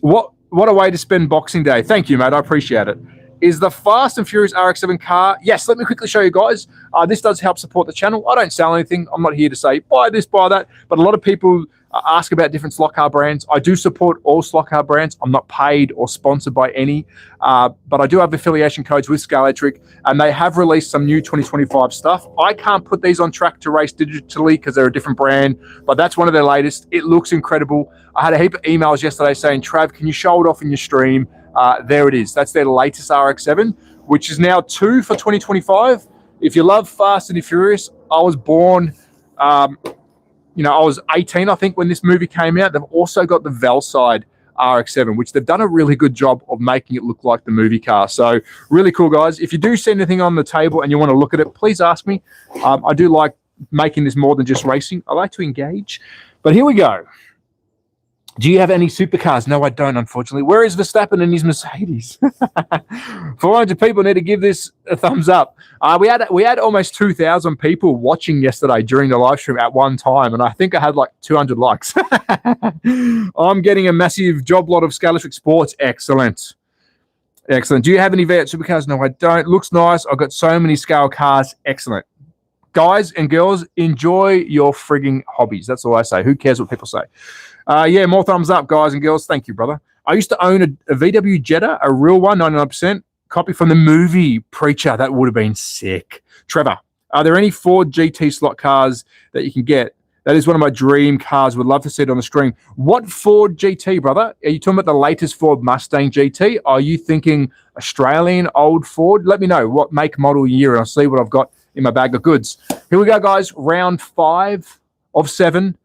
What a way to spend Boxing Day. Thank you, mate. I appreciate it. Is the Fast and Furious RX-7 car? Yes, let me quickly show you guys. This does help support the channel. I don't sell anything. I'm not here to say, buy this, buy that. But a lot of people ask about different slot car brands. I do support all slot car brands. I'm not paid or sponsored by any. But I do have affiliation codes with Scaletric, and they have released some new 2025 stuff. I can't put these on track to race digitally because they're a different brand, but that's one of their latest. It looks incredible. I had a heap of emails yesterday saying, Trav, can you show it off in your stream? There it is. That's their latest RX-7, which is now 2 for 2025. If you love Fast and Furious, I was born, I was 18, I think, when this movie came out. They've also got the Velside RX-7, which they've done a really good job of making it look like the movie car. So really cool, guys. If you do see anything on the table and you want to look at it, please ask me. I do like making this more than just racing. I like to engage. But here we go. Do you have any supercars? No, I don't, unfortunately. Where is Verstappen and his Mercedes? 400 people need to give this a thumbs up. We had almost 2,000 people watching yesterday during the live stream at one time, and I think I had like 200 likes. I'm getting a massive job lot of Scaletric Sports. Excellent. Excellent. Do you have any V8 supercars? No, I don't. Looks nice. I've got so many scale cars. Excellent. Guys and girls, enjoy your frigging hobbies. That's all I say. Who cares what people say? Yeah, more thumbs up, guys and girls. Thank you, brother. I used to own a VW Jetta, a real one, 99%. Copy from the movie Preacher. That would have been sick. Trevor, are there any Ford GT slot cars that you can get? That is one of my dream cars. Would love to see it on the stream. What Ford GT, brother? Are you talking about the latest Ford Mustang GT? Are you thinking Australian old Ford? Let me know what make, model, year, and I'll see what I've got in my bag of goods. Here we go, guys. Round 5 of 7.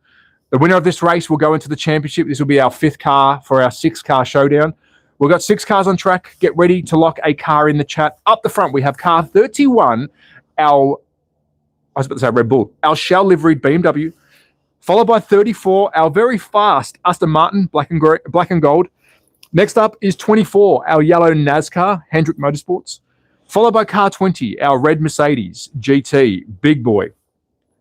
The winner of this race will go into the championship. This will be our 5th car for our 6th car showdown. We've got 6 cars on track. Get ready to lock a car in the chat. Up the front, we have car 31, I was about to say Red Bull, our shell liveried BMW, followed by 34, our very fast Aston Martin, black and gold. Next up is 24, our yellow NASCAR, Hendrick Motorsports, followed by car 20, our red Mercedes GT, big boy.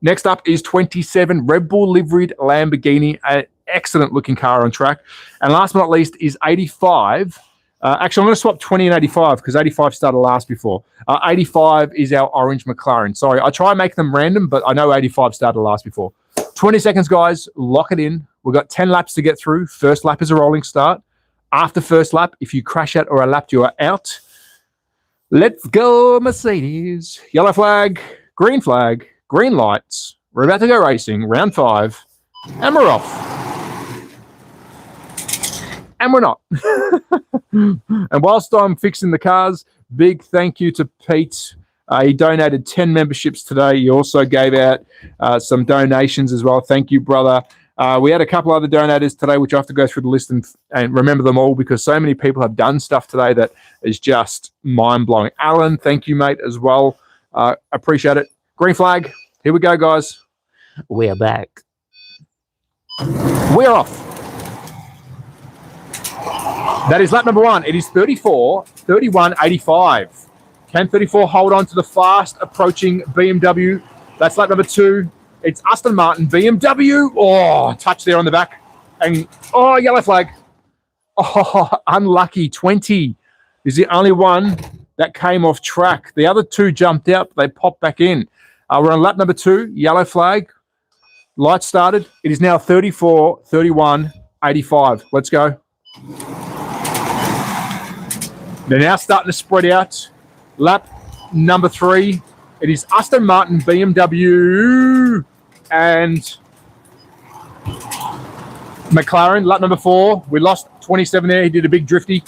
Next up is 27, Red Bull liveried Lamborghini, an excellent looking car on track. And last but not least is 85. Actually, I'm going to swap 20 and 85 because 85 started last before. 85 is our orange McLaren. Sorry, I try and make them random, but I know 85 started last before. 20 seconds, guys. Lock it in. We've got 10 laps to get through. First lap is a rolling start. After first lap, if you crash out or are lapped, you are out. Let's go, Mercedes. Yellow flag, green lights. We're about to go racing. Round 5. And we're off. And we're not. And whilst I'm fixing the cars, big thank you to Pete. He donated 10 memberships today. He also gave out some donations as well. Thank you, brother. We had a couple other donators today, which I have to go through the list and remember them all because so many people have done stuff today that is just mind-blowing. Alan, thank you, mate, as well. Appreciate it. Green flag. Here we go, guys. We're back. We're off. That is lap number 1. It is 34, 31, 85. Can 34 hold on to the fast approaching BMW? That's lap number 2. It's Aston Martin, BMW. Oh, touch there on the back. And, oh, yellow flag. Oh, unlucky. 20 is the only one that came off track. The other 2 jumped out. They popped back in. We're on lap number 2. Yellow flag. Lights started. It is now 34, 31, 85. Let's go. They're now starting to spread out. Lap number 3. It is Aston Martin, BMW, and McLaren. Lap number 4. We lost 27 there. He did a big drifty.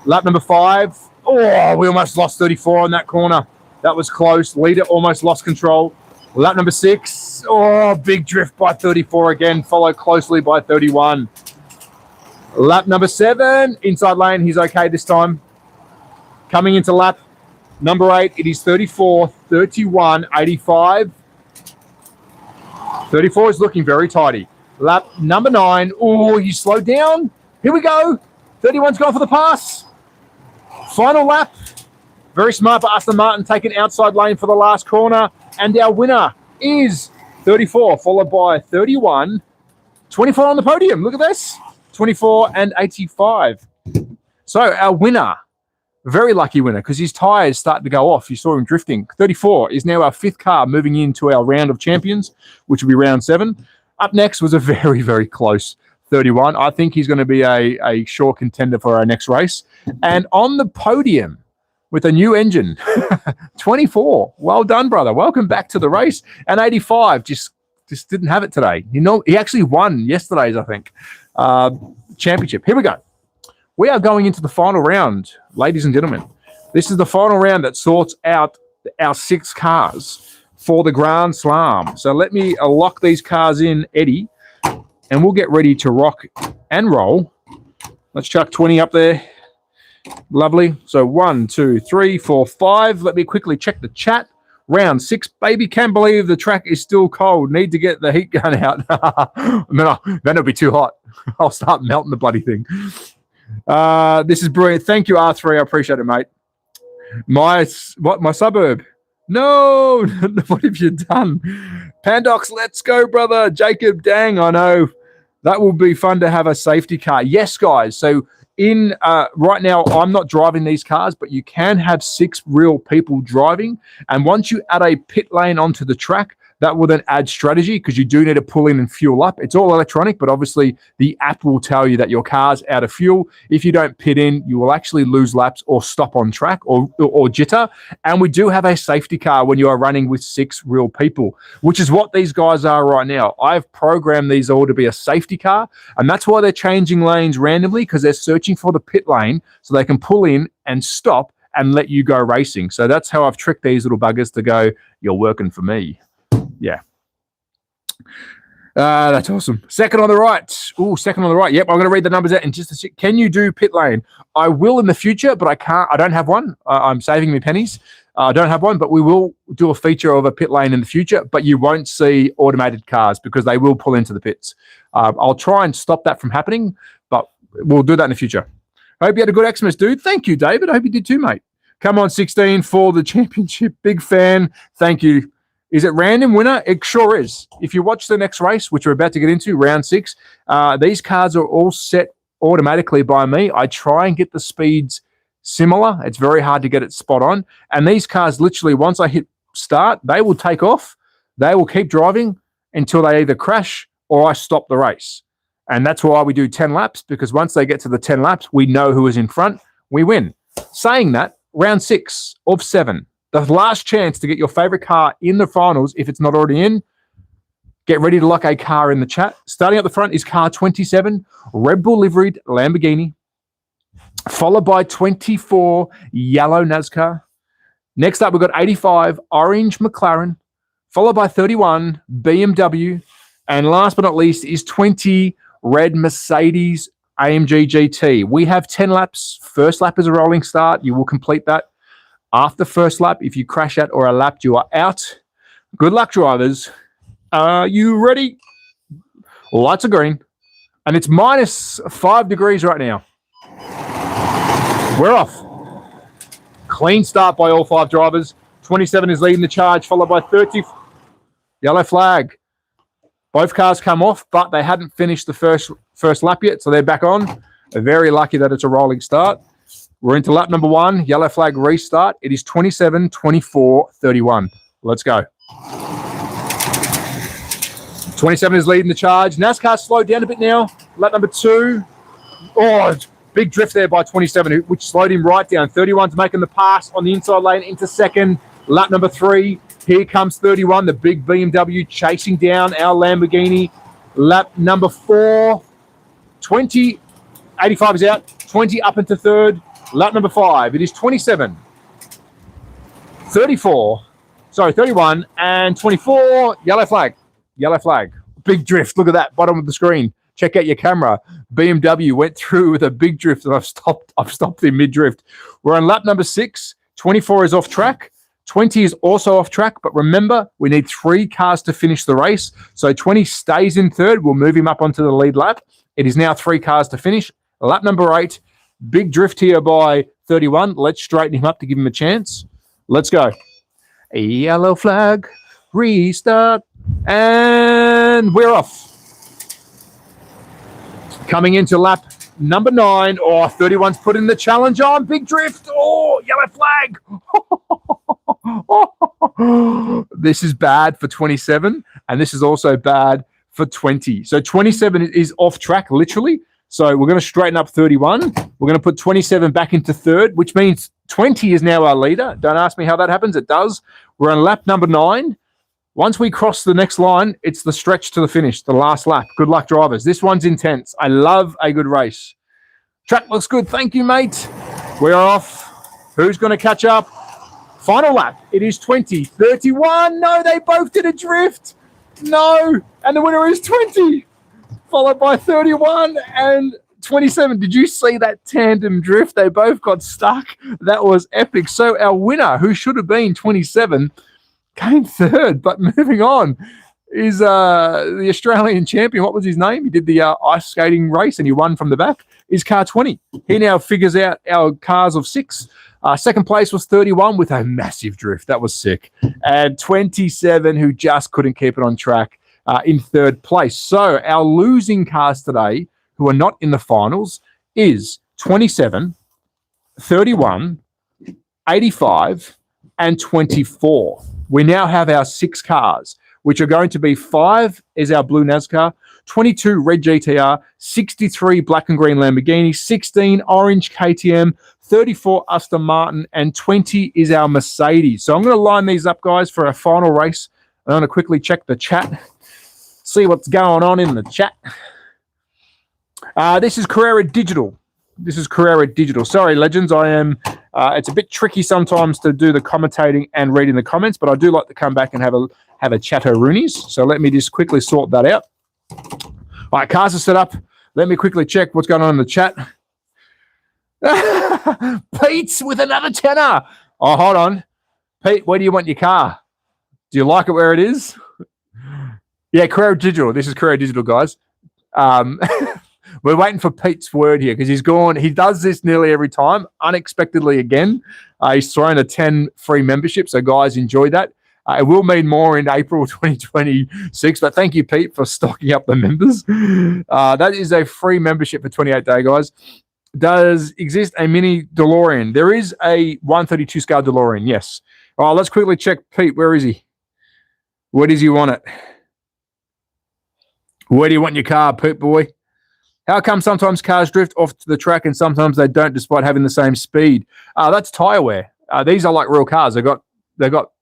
Lap number 5. Oh, we almost lost 34 on that corner. That was close. Leader almost lost control. Lap number 6. Oh, big drift by 34 again, followed closely by 31. Lap number 7. Inside lane. He's okay this time. Coming into lap number 8, it is 34, 31, 85. 34 is looking very tidy. Lap number 9. Oh, you slowed down. Here we go. 31's gone for the pass. Final lap. Very smart by Aston Martin, taking outside lane for the last corner. And our winner is 34, followed by 31. 24 on the podium. Look at this. 24 and 85. So our winner, very lucky winner, because his tyres started to go off. You saw him drifting. 34 is now our 5th car moving into our round of champions, which will be round 7. Up next was a very, very close 31. I think he's going to be a sure contender for our next race. And on the podium with a new engine, 24. Well done, brother. Welcome back to the race. And 85 just didn't have it today. You know, he actually won yesterday's, I think, championship. Here we go. We are going into the final round, ladies and gentlemen. This is the final round that sorts out our 6 cars for the Grand Slam. So let me lock these cars in, Eddie, and we'll get ready to rock and roll. Let's chuck 20 up there. Lovely. So 1, 2, 3, 4, 5. Let me quickly check the chat. Round 6, baby. Can't believe the track is still cold. Need to get the heat gun out. No, then it'll be too hot. I'll start melting the bloody thing. This is brilliant. Thank you, R3. I appreciate it, mate. My suburb? No, what have you done? Pandox, let's go, brother. Jacob, dang, I know. That will be fun to have a safety car. Yes, guys. So in right now, I'm not driving these cars, but you can have 6 real people driving. And once you add a pit lane onto the track, that will then add strategy because you do need to pull in and fuel up. It's all electronic, but obviously the app will tell you that your car's out of fuel. If you don't pit in, you will actually lose laps or stop on track or jitter. And we do have a safety car when you are running with 6 real people, which is what these guys are right now. I've programmed these all to be a safety car, and that's why they're changing lanes randomly because they're searching for the pit lane so they can pull in and stop and let you go racing. So that's how I've tricked these little buggers to go, you're working for me. Yeah. That's awesome. Second on the right. Ooh, second on the right. Yep, I'm going to read the numbers out in just a sec. Can you do pit lane? I will in the future, but I can't. I don't have one. I'm saving me pennies. I don't have one, but we will do a feature of a pit lane in the future, but you won't see automated cars because they will pull into the pits. I'll try and stop that from happening, but we'll do that in the future. I hope you had a good Xmas, dude. Thank you, David. I hope you did too, mate. Come on, 16 for the championship. Big fan. Thank you. Is it random winner? It sure is. If you watch the next race, which we're about to get into, round 6, these cards are all set automatically by me. I try and get the speeds similar. It's very hard to get it spot on. And these cars, literally, once I hit start, they will take off. They will keep driving until they either crash or I stop the race. And that's why we do 10 laps, because once they get to the 10 laps, we know who is in front. We win. Saying that, round 6 of 7. The last chance to get your favorite car in the finals, if it's not already in, get ready to lock a car in the chat. Starting up the front is car 27, Red Bull liveried Lamborghini, followed by 24, yellow NASCAR. Next up, we've got 85, orange McLaren, followed by 31, BMW, and last but not least is 20, red Mercedes AMG GT. We have 10 laps. First lap is a rolling start. You will complete that. After first lap, if you crash out or are lapped, you are out. Good luck, drivers. Are you ready? Lights are green. And it's minus 5 degrees right now. We're off. Clean start by all 5 drivers. 27 is leading the charge, followed by 30. Yellow flag. Both cars come off, but they hadn't finished the first lap yet, so they're back on. They're very lucky that it's a rolling start. We're into lap number 1, yellow flag restart. It is 27, 24, 31. Let's go. 27 is leading the charge. NASCAR slowed down a bit now. Lap number 2. Oh, big drift there by 27, which slowed him right down. 31's making the pass on the inside lane into second. Lap number 3. Here comes 31, the big BMW chasing down our Lamborghini. Lap number 4. 20. 85 is out. 20 up into third. Lap number 5. It is 27, 34, sorry, 31, and 24. Yellow flag. Yellow flag. Big drift. Look at that, bottom of the screen. Check out your camera. BMW went through with a big drift, and I've stopped in mid-drift. We're on lap number 6. 24 is off track. 20 is also off track, but remember, we need 3 cars to finish the race. So 20 stays in third. We'll move him up onto the lead lap. It is now 3 cars to finish. Lap number 8. Big drift here by 31. Let's straighten him up to give him a chance. Let's go. A yellow flag, restart, and we're off. Coming into lap number 9. Oh, 31's put in the challenge on. Big drift. Oh, yellow flag. This is bad for 27, and this is also bad for 20. So 27 is off track, literally. So we're going to straighten up 31. We're going to put 27 back into third, which means 20 is now our leader. Don't ask me how that happens. It does. We're on lap number 9. Once we cross the next line, it's the stretch to the finish, the last lap. Good luck, drivers. This one's intense. I love a good race. Track looks good. Thank you, mate. We're off. Who's going to catch up? Final lap. It is 20. 31. No, they both did a drift. No. And the winner is 20. Followed by 31 and 27. Did you see that tandem drift? They both got stuck. That was epic. So our winner, who should have been 27, came third. But moving on is the Australian champion. What was his name? He did the ice skating race and he won from the back. Is car 20. He now figures out our cars of 6. Second place was 31 with a massive drift. That was sick. And 27, who just couldn't keep it on track, in third place. So our losing cars today, who are not in the finals, is 27, 31, 85, and 24. We now have our 6 cars, which are going to be 5 is our blue NASCAR, 22 red GTR, 63 black and green Lamborghini, 16 orange KTM, 34 Aston Martin, and 20 is our Mercedes. So I'm going to line these up, guys, for our final race. I'm going to quickly check the chat. See what's going on in the chat. This is Carrera Digital. Sorry, legends. I am. It's a bit tricky sometimes to do the commentating and reading the comments, but I do like to come back and have a chat-o-roonies. So let me just quickly sort that out. All right, cars are set up. Let me quickly check what's going on in the chat. Pete's with another tenner. Oh, hold on. Pete, where do you want your car? Do you like it where it is? Yeah, Courier Digital. This is Courier Digital, guys. We're waiting for Pete's word here because he's gone. He does this nearly every time, unexpectedly again. He's thrown a 10 free membership, so guys, enjoy that. It will mean more in April 2026, but thank you, Pete, for stocking up the members. That is a free membership for 28 days, guys. Does exist a mini DeLorean? There is a 132 scale DeLorean, yes. All right, let's quickly check Pete. Where is he? Where does he want it? Where do you want your car, Pete boy? How come sometimes cars drift off to the track and sometimes they don't despite having the same speed? That's tire wear. These are like real cars. They've got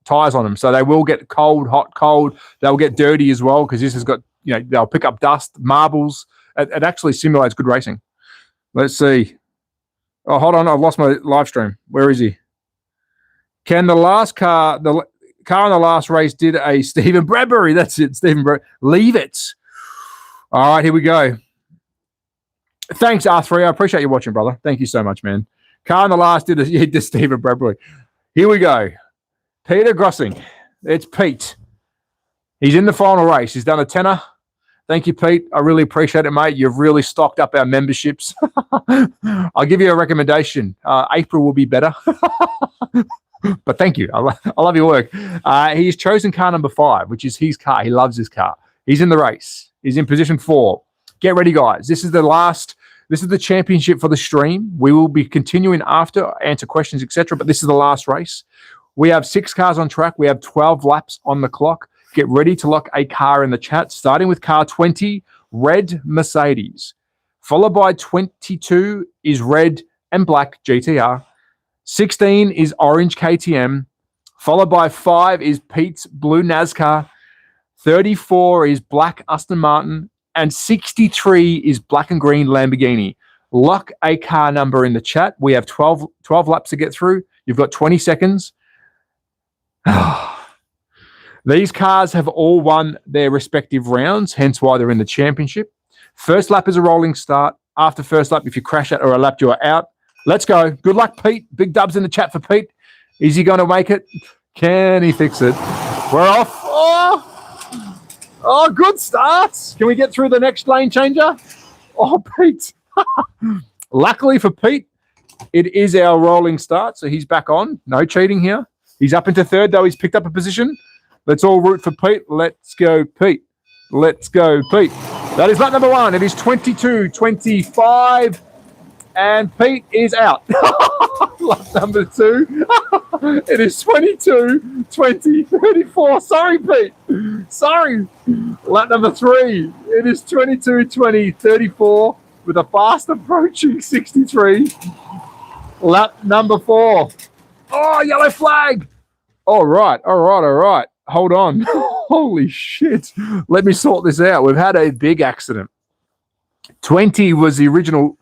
tires on them, so they will get cold, hot, cold. They'll get dirty as well because this has got, they'll pick up dust, marbles. It actually simulates good racing. Let's see. Oh, hold on. I've lost my live stream. Where is he? Can the car in the last race did a Stephen Bradbury. That's it, Stephen Bradbury. Leave it. All right, here we go. Thanks, R3. I appreciate you watching, brother. Thank you so much, man. Car in the last did Stephen Bradbury. Here we go. Peter Grossing. It's Pete. He's in the final race. He's done a tenner. Thank you, Pete. I really appreciate it, mate. You've really stocked up our memberships. I'll give you a recommendation. April will be better. But thank you. I love your work. He's chosen car number 5, which is his car. He loves his car. He's in the race. He's in position 4. Get ready, guys. This is the championship for the stream. We will be continuing after, answer questions, etc. But this is the last race. We have 6 cars on track. We have 12 laps on the clock. Get ready to lock a car in the chat, starting with car 20, red Mercedes. Followed by 22 is red and black GTR. 16 is orange KTM. Followed by 5 is Pete's blue NASCAR. 34 is black Aston Martin. And 63 is black and green Lamborghini. Lock a car number in the chat. We have 12 laps to get through. You've got 20 seconds. These cars have all won their respective rounds, hence why they're in the championship. First lap is a rolling start. After first lap, if you crash it or a lap, you are out. Let's go. Good luck, Pete. Big dubs in the chat for Pete. Is he going to make it? Can he fix it? We're off. Oh, good starts. Can we get through the next lane changer? Oh, Pete. Luckily for Pete, it is our rolling start, so he's back on. No cheating here. He's up into third, though. He's picked up a position. Let's all root for Pete. Let's go, Pete. Let's go, Pete. That is lap number 1. It is 22-25, and Pete is out. Lap number 2. It is 22-20-34. Sorry, Pete. Sorry. Lap number 3. It is 22-20-34 with a fast approaching 63. Lap number 4. Oh, yellow flag. All right. Hold on. Holy shit. Let me sort this out. We've had a big accident. 20 was the original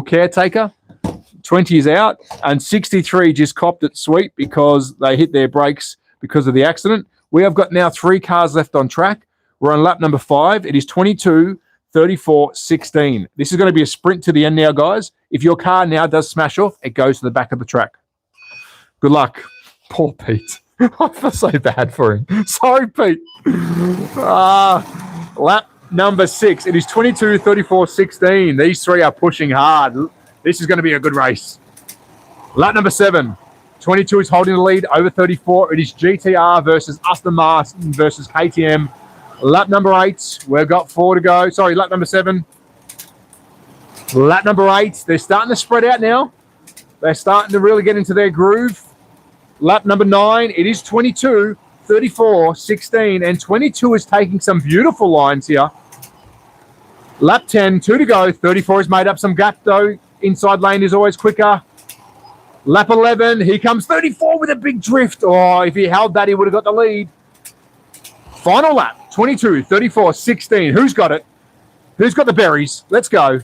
caretaker. 20 is out, and 63 just copped it sweet because they hit their brakes because of the accident. We have got now 3 cars left on track. We're on lap number 5. It is 22-34-16. This is going to be a sprint to the end now, guys. If your car now does smash off, it goes to the back of the track. Good luck. Poor Pete. I feel so bad for him. Sorry, Pete. Lap number 6. It is 22-34-16. These 3 are pushing hard. This is going to be a good race. Lap number 7. 22 is holding the lead over 34. It is GTR versus Aston Martin versus KTM. Lap number 8. We've got 4 to go. Sorry, lap number 7. Lap number 8. They're starting to spread out now. They're starting to really get into their groove. Lap number 9. It is 22-34-16. And 22 is taking some beautiful lines here. Lap 10. 2 to go. 34 has made up some gap, though. Inside lane is always quicker. Lap 11. Here comes 34 with a big drift. Oh, if he held that, he would have got the lead. Final lap. 22-34-16. Who's got it? Who's got the berries? Let's go.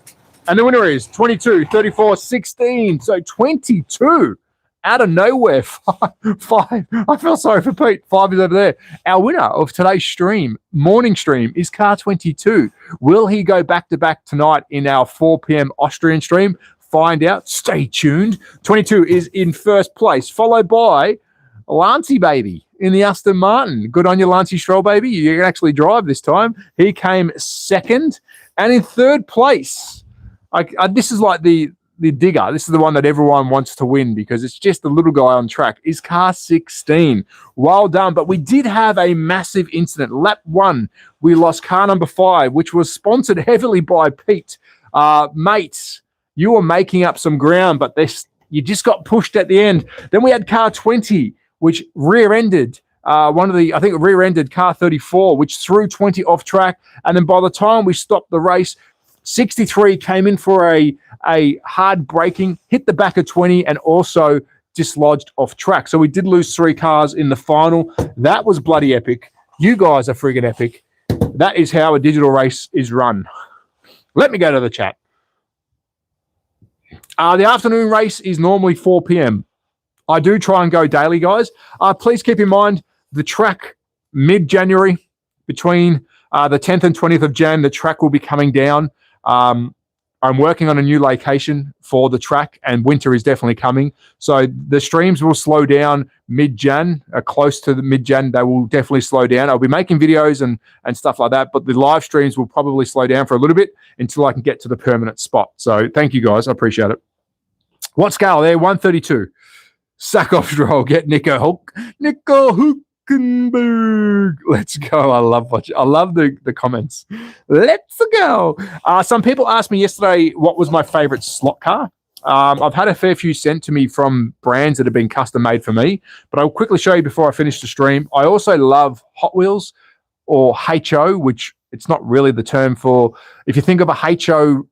And the winner is 22-34-16. So 22 out of nowhere. Five. I feel sorry for Pete. 5 is over there. Our winner of today's stream, morning stream, is Car 22. Will he go back-to-back tonight in our 4 p.m. Austrian stream? Find out. Stay tuned. 22 is in first place, followed by Lancey Baby in the Aston Martin. Good on you, Lancey Stroll Baby. You can actually drive this time. He came second. And in third place, this is like the digger. This is the one that everyone wants to win because it's just the little guy on track, is car 16. Well done. But we did have a massive incident. Lap 1, we lost car number 5, which was sponsored heavily by Pete. Mates, you were making up some ground, but you just got pushed at the end. Then we had car 20, which rear-ended rear-ended car 34, which threw 20 off track. And then by the time we stopped the race, 63 came in for a hard braking, hit the back of 20, and also dislodged off track. So we did lose 3 cars in the final. That was bloody epic. You guys are friggin' epic. That is how a digital race is run. Let me go to the chat. The afternoon race is normally 4 p.m. I do try and go daily, guys. Please keep in mind the track mid-January, between the 10th and 20th of Jan, the track will be coming down. I'm working on a new location for the track, and winter is definitely coming. So the streams will slow down mid-Jan, close to the mid-Jan. They will definitely slow down. I'll be making videos and stuff like that, but the live streams will probably slow down for a little bit until I can get to the permanent spot. So thank you, guys. I appreciate it. What scale there? 132. Sack off Stroll. Get Nico Hulkenberg. Let's go. I love the comments. Let's go. Some people asked me yesterday what was my favorite slot car. I've had a fair few sent to me from brands that have been custom made for me, but I'll quickly show you before I finish the stream. I also love Hot Wheels, or HO, which it's not really the term for. If you think of a HO,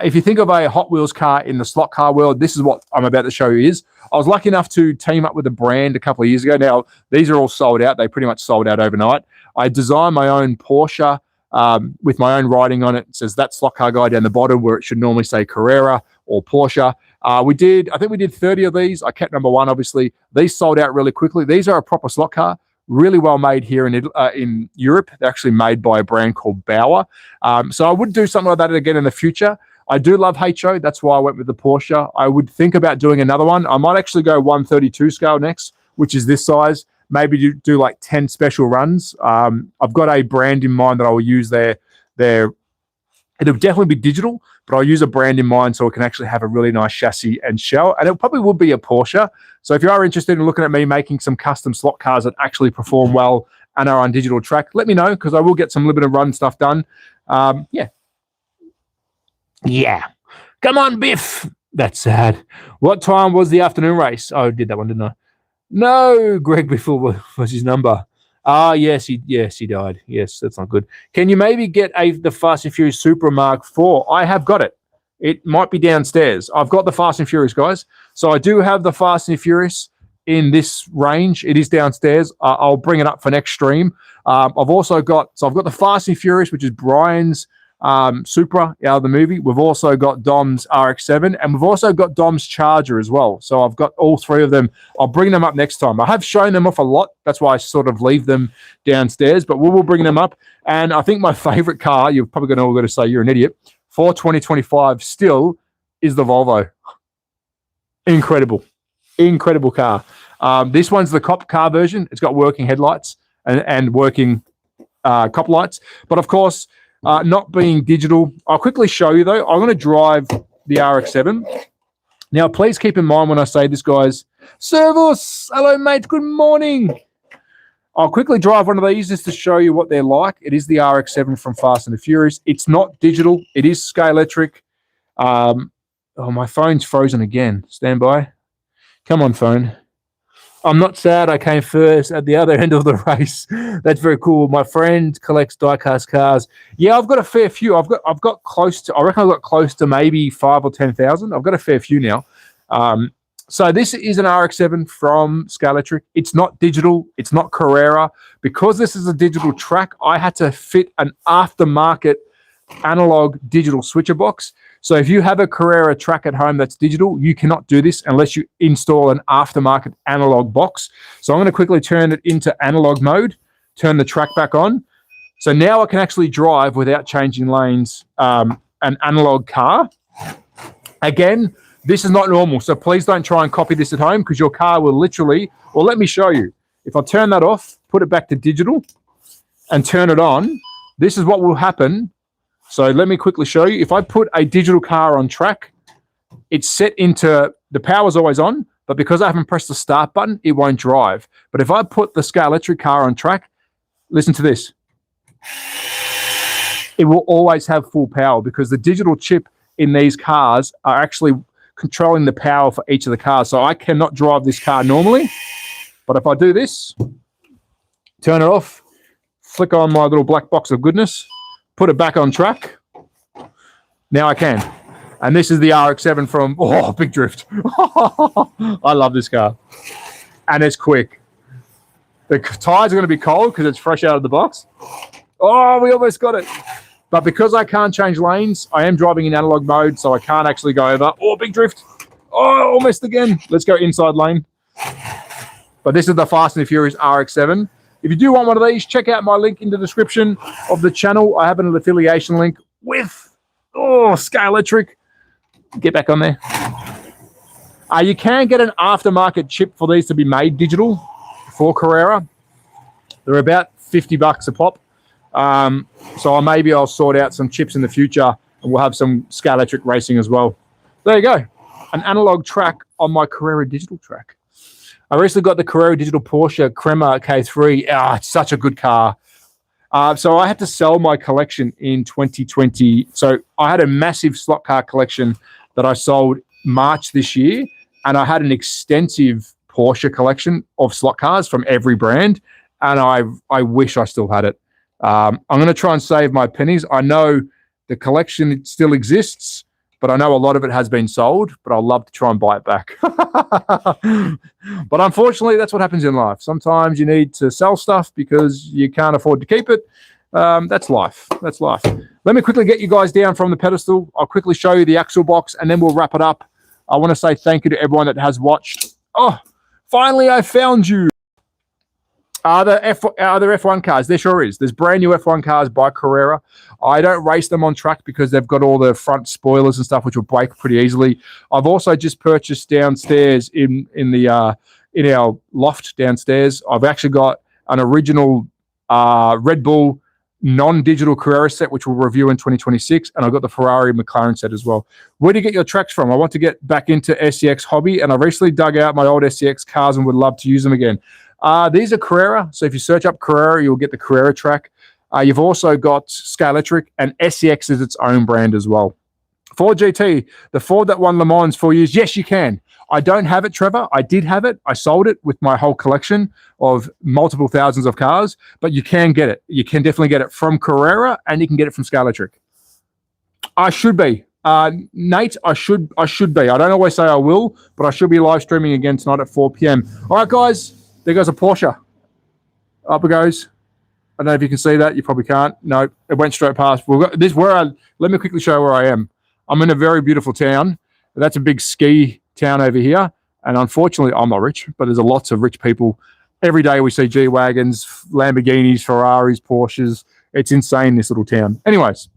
if you think of a Hot Wheels car in the slot car world, this is what I'm about to show you is. I was lucky enough to team up with a brand a couple of years ago. Now, these are all sold out. They pretty much sold out overnight. I designed my own Porsche with my own writing on it. It says that slot car guy down the bottom where it should normally say Carrera or Porsche. I think we did 30 of these. I kept number 1, obviously. These sold out really quickly. These are a proper slot car. Really well made here in Europe. They're actually made by a brand called Bauer. So I would do something like that again in the future. I do love HO. That's why I went with the Porsche. I would think about doing another one. I might actually go 132 scale next, which is this size. Maybe do like 10 special runs. I've got a brand in mind that I will use there. It'll definitely be digital, but I'll use a brand in mind so it can actually have a really nice chassis and shell. And it probably will be a Porsche. So if you are interested in looking at me making some custom slot cars that actually perform well and are on digital track, let me know because I will get some limited run stuff done. Yeah. Come on, Biff. That's sad. What time was the afternoon race? Oh, I did that one, didn't I? No, Greg Biffle was his number. Yes, he died. Yes, that's not good. Can you maybe get the Fast and Furious Supra Mark IV? I have got it. It might be downstairs. I've got the Fast and Furious, guys. So I do have the Fast and Furious in this range. It is downstairs. I'll bring it up for next stream. I've got the Fast and Furious, which is Brian's Supra out of the movie. We've also got Dom's RX-7, and we've also got Dom's Charger as well. So I've got all 3 of them. I'll bring them up next time. I have shown them off a lot. That's why I sort of leave them downstairs, but we will bring them up. And I think my favorite car, you're probably going to say you're an idiot, for 2025 still is the Volvo. Incredible car. This one's the cop car version. It's got working headlights and working cop lights. But of course, not being digital. I'll quickly show you, though. I'm going to drive the RX-7. Now, please keep in mind when I say this, guys. Servus! Hello, mate. Good morning. I'll quickly drive one of these just to show you what they're like. It is the RX-7 from Fast and the Furious. It's not digital. It is Scalextric. My phone's frozen again. Stand by. Come on, phone. I'm not sad I came first at the other end of the race. That's very cool. My friend collects DIECAST cars. Yeah, I've got a fair few. I reckon I've got close to maybe 5 or 10,000. I've got a fair few now. So this is an RX-7 from Scalextric. It's not digital. It's not Carrera. Because this is a digital track, I had to fit an aftermarket analog digital switcher box. So if you have a Carrera track at home that's digital, you cannot do this unless you install an aftermarket analog box. So I'm going to quickly turn it into analog mode, turn the track back on. So now I can actually drive without changing lanes, an analog car. Again, this is not normal. So please don't try and copy this at home because your car will literally, well, let me show you. If I turn that off, put it back to digital and turn it on, this is what will happen. So let me quickly show you. If I put a digital car on track, it's set into, the power's always on, but because I haven't pressed the start button, it won't drive. But if I put the Scalextric car on track, listen to this. It will always have full power because the digital chip in these cars are actually controlling the power for each of the cars. So I cannot drive this car normally, but if I do this, turn it off, flick on my little black box of goodness, put it back on track. Now I can. And this is the RX-7 from, Big Drift. I love this car. And it's quick. The tires are going to be cold because it's fresh out of the box. Oh, we almost got it. But because I can't change lanes, I am driving in analog mode, so I can't actually go over. Oh, Big Drift. Oh, almost again. Let's go inside lane. But this is the Fast and the Furious RX-7. If you do want one of these, check out my link in the description of the channel. I have an affiliation link with Scalextric. Get back on there. You can get an aftermarket chip for these to be made digital for Carrera. They're about $50 a pop. So maybe I'll sort out some chips in the future and we'll have some Scalextric racing as well. There you go. An analog track on my Carrera digital track. I recently got the Carrera Digital Porsche Crema K3. It's such a good car. So I had to sell my collection in 2020. So I had a massive slot car collection that I sold March this year. And I had an extensive Porsche collection of slot cars from every brand. And I wish I still had it. I'm going to try and save my pennies. I know the collection still exists, but I know a lot of it has been sold, but I'd love to try and buy it back. But unfortunately, that's what happens in life. Sometimes you need to sell stuff because you can't afford to keep it. That's life. That's life. Let me quickly get you guys down from the pedestal. I'll quickly show you the axle box, and then we'll wrap it up. I want to say thank you to everyone that has watched. Oh, finally, I found you. Are there F1 cars? There sure is. There's brand new F1 cars by Carrera. I don't race them on track because they've got all the front spoilers and stuff, which will break pretty easily. I've also just purchased downstairs in our loft downstairs. I've actually got an original Red Bull non-digital Carrera set, which we'll review in 2026, and I've got the Ferrari McLaren set as well. Where do you get your tracks from? I want to get back into SCX hobby, and I recently dug out my old SCX cars and would love to use them again. These are Carrera, so if you search up Carrera, you'll get the Carrera track. You've also got Scalextric, and SCX is its own brand as well. Ford GT, the Ford that won Le Mans 4 years, yes, you can. I don't have it, Trevor. I did have it. I sold it with my whole collection of multiple thousands of cars, but you can get it. You can definitely get it from Carrera, and you can get it from Scalextric. I should be. Nate, I should be. I don't always say I will, but I should be live streaming again tonight at 4 p.m. All right, guys. There goes a Porsche. Up it goes. I don't know if you can see that. You probably can't. No, it went straight past. We've got this. Let me quickly show you where I am. I'm in a very beautiful town. That's a big ski town over here. And unfortunately, I'm not rich, but there's lots of rich people. Every day we see G-Wagons, Lamborghinis, Ferraris, Porsches. It's insane, this little town. Anyways,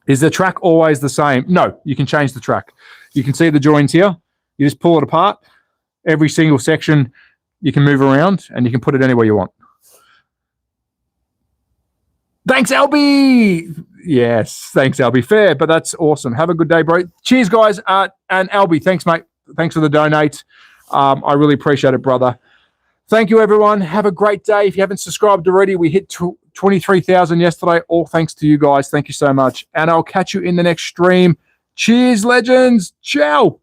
is the track always the same? No, you can change the track. You can see the joins here. You just pull it apart. Every single section you can move around, and you can put it anywhere you want. Thanks, Albie. Yes, thanks, Albie. Fair, but that's awesome. Have a good day, bro. Cheers, guys. And Albie, thanks, mate. Thanks for the donate. I really appreciate it, brother. Thank you, everyone. Have a great day. If you haven't subscribed already, we hit 23,000 yesterday. All thanks to you guys. Thank you so much. And I'll catch you in the next stream. Cheers, legends. Ciao.